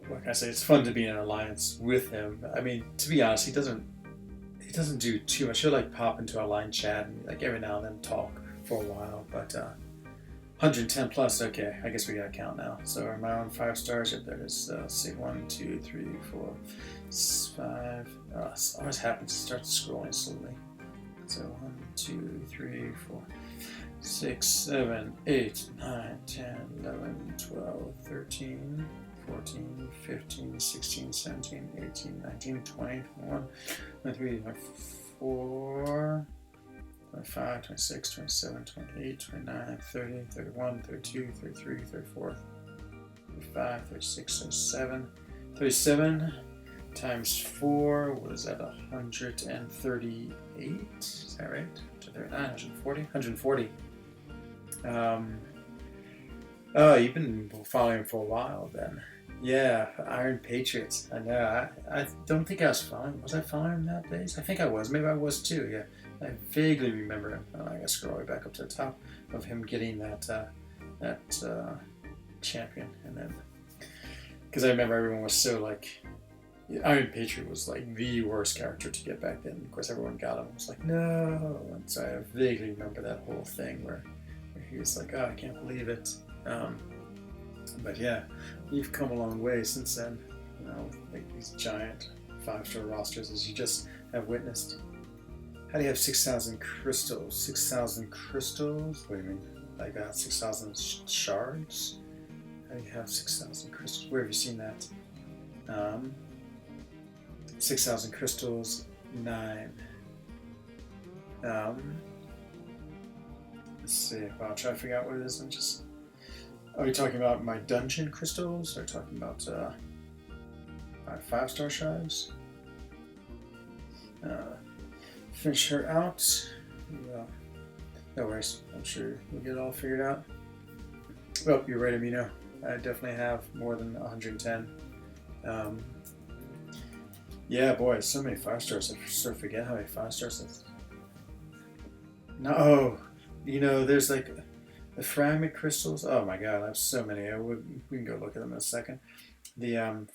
what can I say? It's fun to be in an alliance with him. I mean, to be honest, he doesn't do too much. He'll like pop into our line chat and like every now and then talk for a while, but 110 plus. Okay, I guess we gotta count now. So am I on 5 stars? If there is, see, 1, 2, 3, 4, 5. It always happens. It starts scrolling slowly. So 1, 2, 3, 4, 6, 7, 8, 9, 10, 11, 12, 13, 14, 15, 16, 17, 18, 19, 20, 21, 23, 24, 25, 26, 27, 28, 29, 30, 31, 32, 33, 34, 35, 36, 37, 37 times 4, what is that, 138? Is that right? 140? 140. Oh, you've been following him for a while then. Yeah, Iron Patriots. I know. I don't think I was following. Was I following him that days? I think I was. Maybe I was too. Yeah, I vaguely remember him. I gotta scroll all the way back up to the top of him getting that champion, and then because I remember everyone was so like, Iron Patriot was like the worst character to get back then. Of course, everyone got him. I was like, no. And so I vaguely remember that whole thing where he was like, oh, I can't believe it. But yeah, you've come a long way since then. Like these giant 5-star rosters, as you just have witnessed. How do you have 6,000 crystals? 6,000 crystals? What do you mean? Like 6,000 shards? How do you have 6,000 crystals? Where have you seen that? 6,000 crystals, 9. Let's see. I'll try to figure out what it is. Are you talking about my dungeon crystals? Or are you talking about my 5-star shards? Finish her out. Well, no worries. I'm sure we'll get it all figured out. Well, you're right, Amino. I definitely have more than 110. Yeah, boy, so many 5-stars. I sort of forget how many 5-stars that's. No, there's like the fragment crystals. Oh my god, I have so many. We can go look at them in a second. I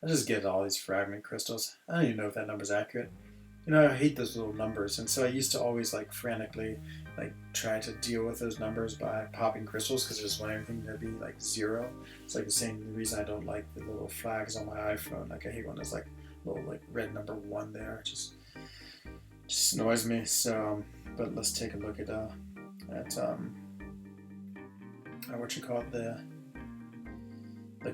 just get all these fragment crystals. I don't even know if that number's accurate. I hate those little numbers, and so I used to always like frantically like try to deal with those numbers by popping crystals because I just want everything to be like 0. It's like the same reason I don't like the little flags on my iPhone. Like I hate when there's like little like red number 1 there. It just annoys me. So, but let's take a look at what you call it, the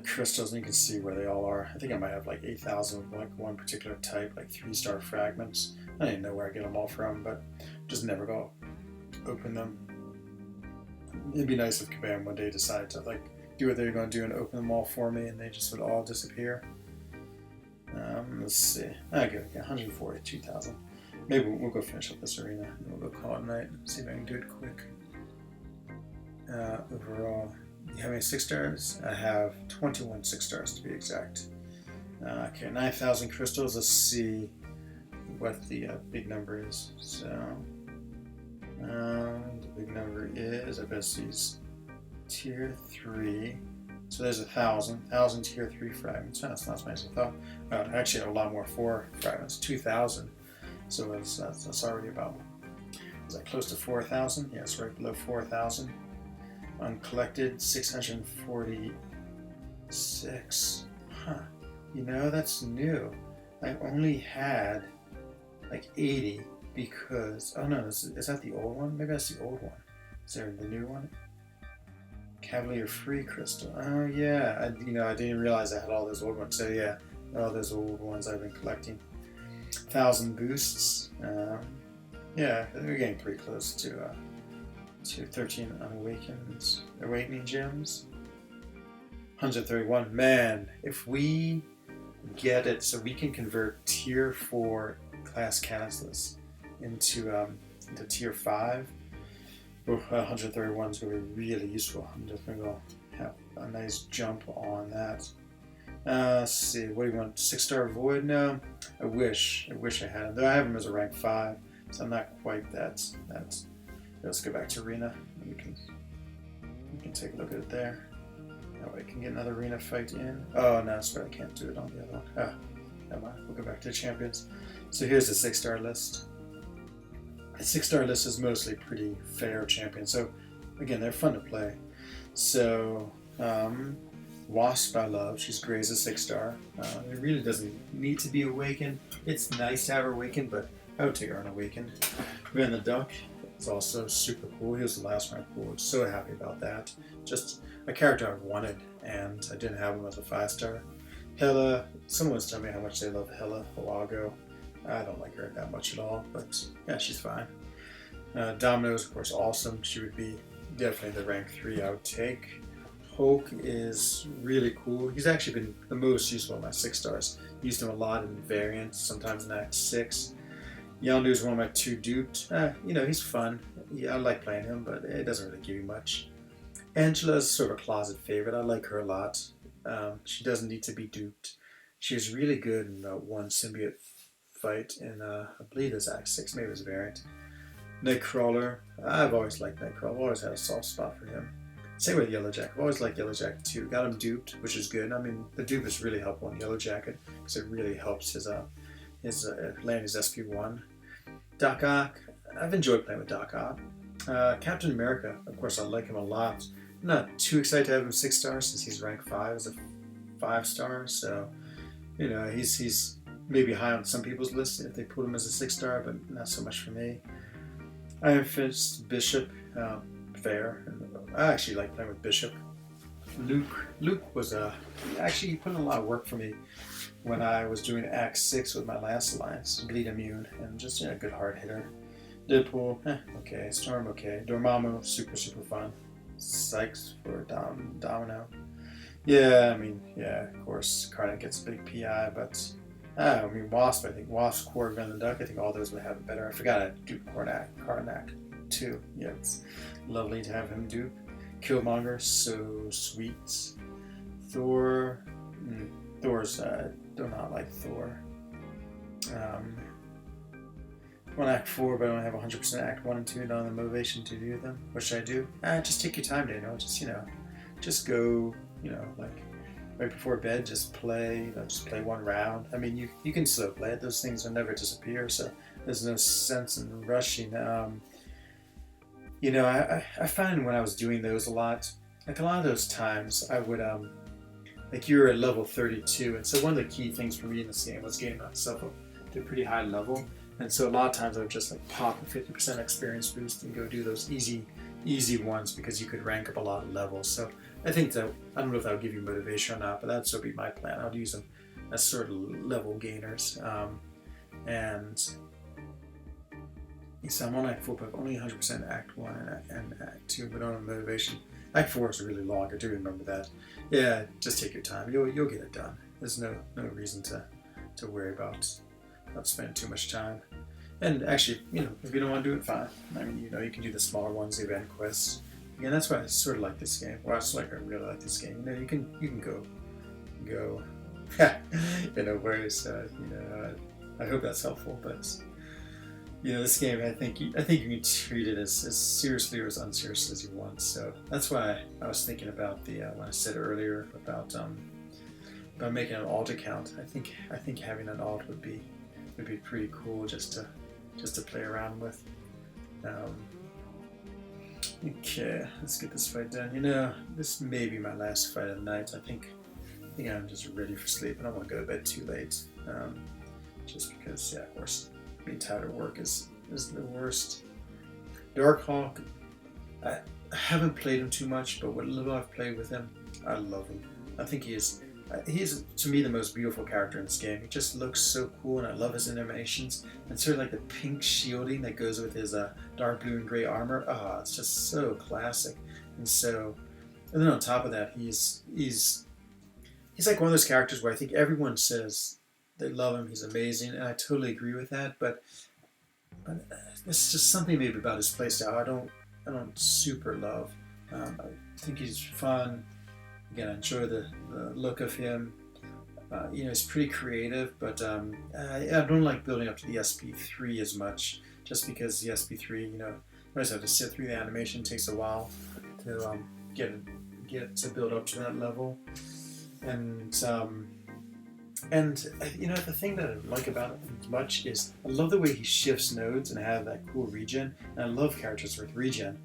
crystals, and you can see where they all are. I think I might have like 8,000 of like one particular type, like 3-star fragments. I don't even know where I get them all from, but just never go open them. It'd be nice if Kabam one day decided to like do what they're going to do and open them all for me, and they just would all disappear. Let's see. Okay, 142,000. Maybe we'll go finish up this arena and we'll go call it night. See if I can do it quick. Overall, you have any 6 stars? I have 21 6 stars to be exact. Okay, 9,000 crystals. Let's see what the big number is. So, the big number is, I bet these tier 3 So there's 1,000 tier 3 fragments. Oh, that's not as many as I thought. Actually, a lot more 4 fragments, 2,000. So that's already about, is that close to 4,000? Yeah, it's right below 4,000. Uncollected, 646. Huh. You know, that's new. I only had like 80 because, oh no, is that the old one? Maybe that's the old one. Is there the new one? Cavalier Free Crystal. Oh yeah, I didn't realize I had all those old ones. So yeah, all those old ones I've been collecting. 1,000 boosts. Yeah, we're getting pretty close to 13 awakening gems. 131. Man, if we get it so we can convert tier 4 class canisless into tier 5. 131 is going to be really useful. I'm definitely going to have a nice jump on that. Let's see, what do you want? 6-star Void? No, I wish I had him. Though I have him as a rank 5, so I'm not quite that. Let's go back to Arena. We can take a look at it there. That way I can get another Arena fight in. Oh, no, that's right, I can't do it on the other one. Never mind, we'll go back to champions. So here's the 6-star list. The 6-star list is mostly pretty fair champions. So again, they're fun to play. So Wasp I love. She's great as a 6-star. It really doesn't need to be awakened. It's nice to have her awakened, but I would take her on awakened. Then the Duck is also super cool. He was the last rank pool. So happy about that. Just a character I've wanted, and I didn't have him as a 5-star. Hela, someone was telling me how much they love Hela a while ago. I don't like her that much at all, but yeah, she's fine. Domino's, of course, awesome. She would be definitely the rank 3 I would take. Hulk is really cool. He's actually been the most useful in my 6-stars. Used him a lot in variants, sometimes in Act 6. Yondu is one of my 2 duped. He's fun. Yeah, I like playing him, but it doesn't really give you much. Angela's sort of a closet favorite. I like her a lot. She doesn't need to be duped. She was really good in one symbiote fight in, I believe it's Act 6, maybe it's a variant. Nightcrawler. I've always liked Nightcrawler. I've always had a soft spot for him. Same with Yellowjacket. I've always liked Yellowjacket too. Got him duped, which is good. I mean, the dupe is really helpful in Yellowjacket because it really helps his land his SP1. Doc Ock. I've enjoyed playing with Doc Ock. Captain America. Of course, I like him a lot. I'm not too excited to have him 6-star since he's rank 5 as a 5-star. So, he's maybe high on some people's list if they put him as a 6-star, but not so much for me. Iron Fist, Bishop, fair. I actually like playing with Bishop. Luke was actually he put in a lot of work for me when I was doing Act 6 with my last alliance, bleed immune, and just a good hard hitter. Deadpool, okay. Storm, okay. Dormammu, super fun. Sykes for Domino. Yeah, of course, Karnak gets a big PI, but Wasp, I think Wasp, Korg, and the Duck, I think all those would have it better. I forgot I duped Karnak too. Yeah, it's lovely to have him dupe. Killmonger, so sweet. Thor's, do not like Thor. I'm on Act 4, but I only have 100% Act 1 and 2 and on the motivation to do them, which I do. Just take your time, Daniel. Just go, like right before bed, just play one round. I mean, you can slow play it. Those things will never disappear, so there's no sense in rushing. I find when I was doing those a lot of those times I would, like you're at level 32, and so one of the key things for me in this game was getting myself up to a pretty high level. And so a lot of times I would just like pop a 50% experience boost and go do those easy ones because you could rank up a lot of levels. So I think that, I don't know if that would give you motivation or not, but that'd sort of be my plan. I would use them as sort of level gainers. So I'm on Act 4, but only 100% Act 1 and Act 2, but on motivation. Act 4 is really long, I do remember that. Yeah, just take your time. You'll get it done. There's no reason to worry about not spending too much time. And actually, if you don't want to do it, fine. I mean, you can do the smaller ones, the event quests. Again, that's why I sort of like this game. Well, I really like this game. You can go. Whereas, I hope that's helpful. But This game, I think you can treat it as seriously or as unseriously as you want. So that's why I was thinking about the when I said earlier about making an alt account. I think having an alt would be pretty cool just to play around with. Um, okay, let's get this fight done. This may be my last fight of the night. I think I'm just ready for sleep. I don't want to go to bed too late. Just because, yeah, of course, being tired of work is the worst. Darkhawk, I haven't played him too much, but what little I've played with him, I love him. I think he's to me the most beautiful character in this game. He just looks so cool, and I love his animations. And sort of like the pink shielding that goes with his dark blue and gray armor. It's just so classic. And then on top of that, he's like one of those characters where I think everyone says they love him. He's amazing, and I totally agree with that. But there's just something maybe about his playstyle I don't super love. I think he's fun. Again, I enjoy the look of him. He's pretty creative, but I don't like building up to the SP3 as much, just because the SP3, you always have to sit through the animation. It takes a while to get to build up to that level. And the thing that I like about it as much is I love the way he shifts nodes and have that cool regen. And I love characters with regen,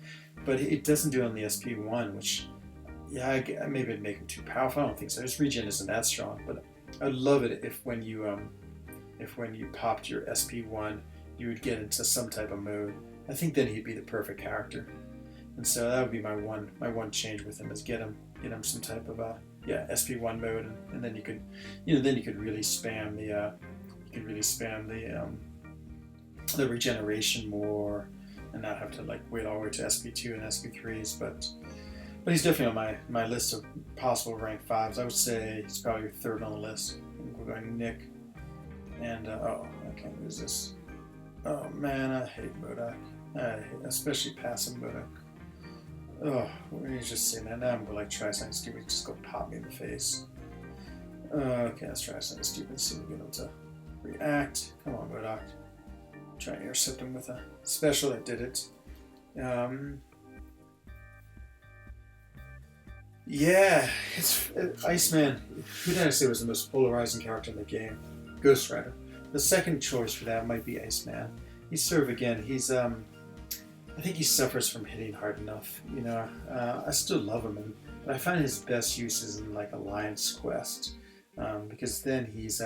but it doesn't do it on the SP1, which, yeah, maybe it'd make him too powerful. I don't think so. His regen isn't that strong, but I'd love it if when you popped your SP1, you would get into some type of mode. I think then he'd be the perfect character, and so that would be my one change with him, is get him some type of SP1 mode, and then you could really spam the regeneration more, and not have to wait all the way to SP2 and SP3s, but he's definitely on my list of possible rank 5s. I would say he's probably third on the list. We're going Nick, and I can't lose this. Oh man, I hate Modak. Especially passive Modak. Oh, he's just saying that. Now I'm going to try something stupid. Just go pop me in the face. Okay, let's try something stupid. See if we get able to react. Come on, Modak. Try and intercept him with a special that did it. Yeah, it's Iceman. Who did I say was the most polarizing character in the game? Ghost Rider. The second choice for that might be Iceman. He's I think he suffers from hitting hard enough. I still love him, but I find his best use is in Alliance Quest, because then he's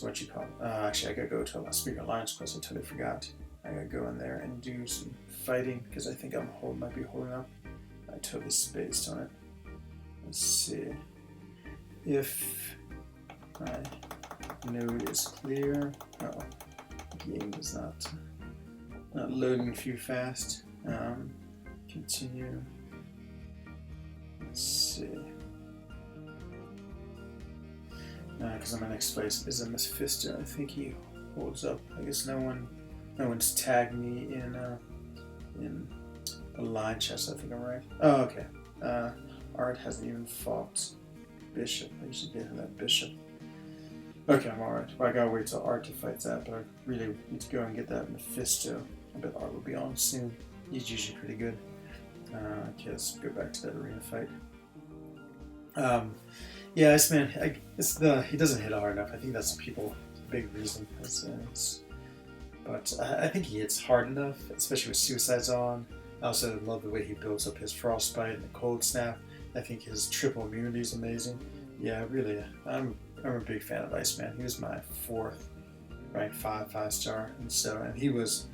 what you call. Actually, I gotta go to speaking of Alliance Quest. I totally forgot. I gotta go in there and do some fighting because I think might be holding up. I totally spaced on it. Let's see if my node is clear. Oh, the game is not loading too fast. Continue. Let's see. Because my next place is a Mephisto. I think he holds up. I guess no one's tagged me in a line chest. I think I'm right. Oh, okay. Art hasn't even fought Bishop. I usually get that Bishop. Okay, I'm alright. Well, I gotta wait till Art to fight that, but I really need to go and get that Mephisto. I bet Art will be on soon. He's usually pretty good. Okay, let's go back to that arena fight. Yeah, Iceman, he doesn't hit hard enough. I think that's the big reason. But I think he hits hard enough, especially with Suicide's on. I also love the way he builds up his Frostbite and the Cold Snap. I think his triple immunity is amazing. Yeah, really, I'm a big fan of Iceman. He was my 4th ranked 5-star, and he was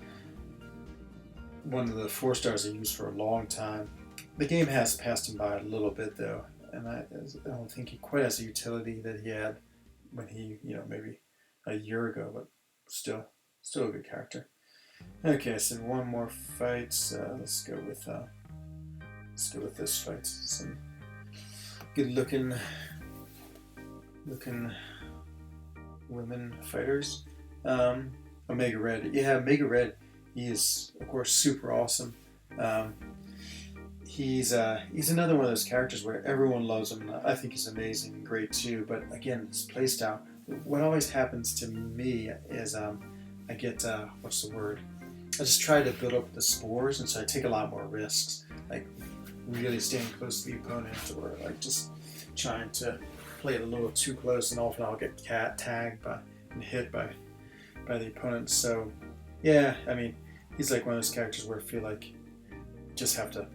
one of the 4-stars I used for a long time. The game has passed him by a little bit though, and I don't think he quite has the utility that he had when he, maybe a year ago, but still a good character. Okay, so one more fight. Let's go with this fight. Some good looking women fighters. Omega Red. Yeah, Omega Red. He is, of course, super awesome. He's another one of those characters where everyone loves him, and I think he's amazing and great too. But again, his playstyle. What always happens to me is I get, what's the word? I just try to build up the spores, and so I take a lot more risks, like really staying close to the opponent, or like just trying to play it a little too close, and often I'll get tagged and hit by the opponent. So yeah, I mean, he's like one of those characters where I feel like you just have to,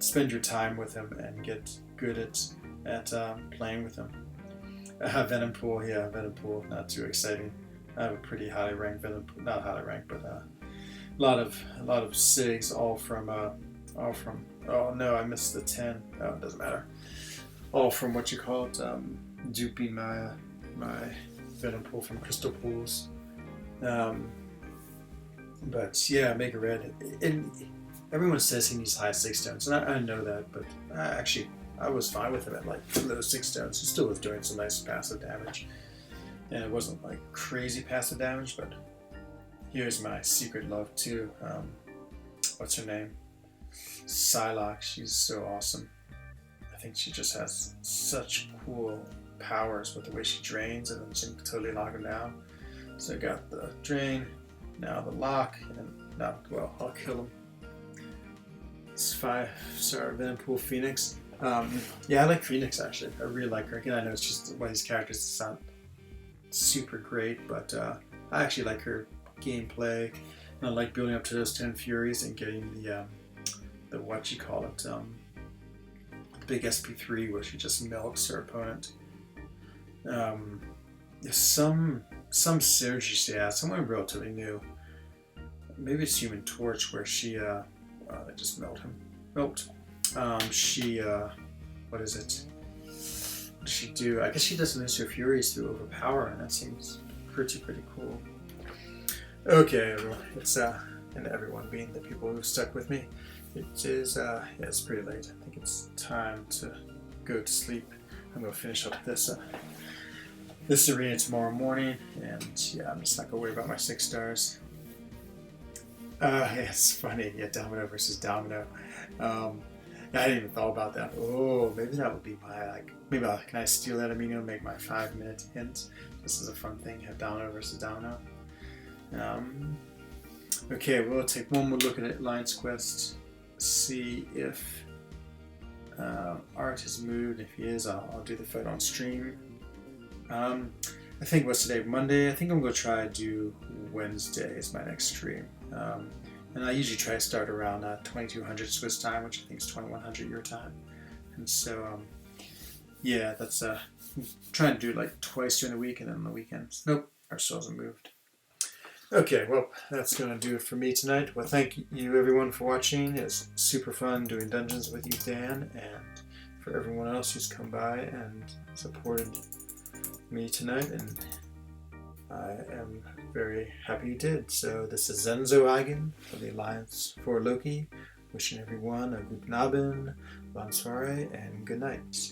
spend your time with him and get good at playing with him. Venom Pool, not too exciting. I have a pretty highly ranked Venom Pool, not highly ranked, but a lot of SIGs, all from oh no, I missed the 10. Oh, it doesn't matter. All from what you call it, duping my Venom Pool from Crystal Pools. But yeah, Mega Red, and everyone says he needs high 6 stones, and I know that, but I was fine with him at like low 6 stones. He still was doing some nice passive damage, and it wasn't like crazy passive damage. But here's my secret love too. What's her name? Psylocke. She's so awesome. I think she just has such cool powers with the way she drains, and then she can totally lock him down. So I got the drain, now the lock, and now, well, I'll kill him. It's 5-star Venom Pool Phoenix. Yeah, I like Phoenix actually. I really like her. Again, I know it's just one of these characters that's not super great, but I actually like her gameplay. And I like building up to those 10 Furies and getting the what you call it, the big SP3 where she just milks her opponent. There's some synergy she has, someone relatively new. Maybe it's Human Torch where she they just milked. She what is it? What does she do? I guess she doesn't use her Furies to overpower, and that seems pretty cool. Okay, everyone. It's and everyone being the people who stuck with me. It is yeah, it's pretty late. I think it's time to go to sleep. I'm gonna finish up this arena tomorrow morning, and yeah, I'm just not gonna worry about my 6 stars. Yeah, it's funny. Yeah, Domino versus Domino. I hadn't even thought about that. Oh, maybe that would be my can I steal that amino and make my 5-minute hint? This is a fun thing. Have Domino versus Domino. Okay, we'll take one more look at Lion's Quest. See if Art has moved. If he is, I'll do the fight on stream. I think what's today? Monday. I think I'm gonna try to do Wednesday as my next stream. And I usually try to start around 2200 Swiss time, which I think is 2100 your time. And so, yeah, that's trying to do it like twice during the week and then on the weekends. Nope, our still hasn't moved. Okay, well, that's going to do it for me tonight. Well, thank you everyone for watching. It's super fun doing dungeons with you, Dan, and for everyone else who's come by and supported me tonight, and I am very happy you did. So this is ZenzoEigen for the Alliance for Loki, wishing everyone a guten Abend, bonne soiree, and good night.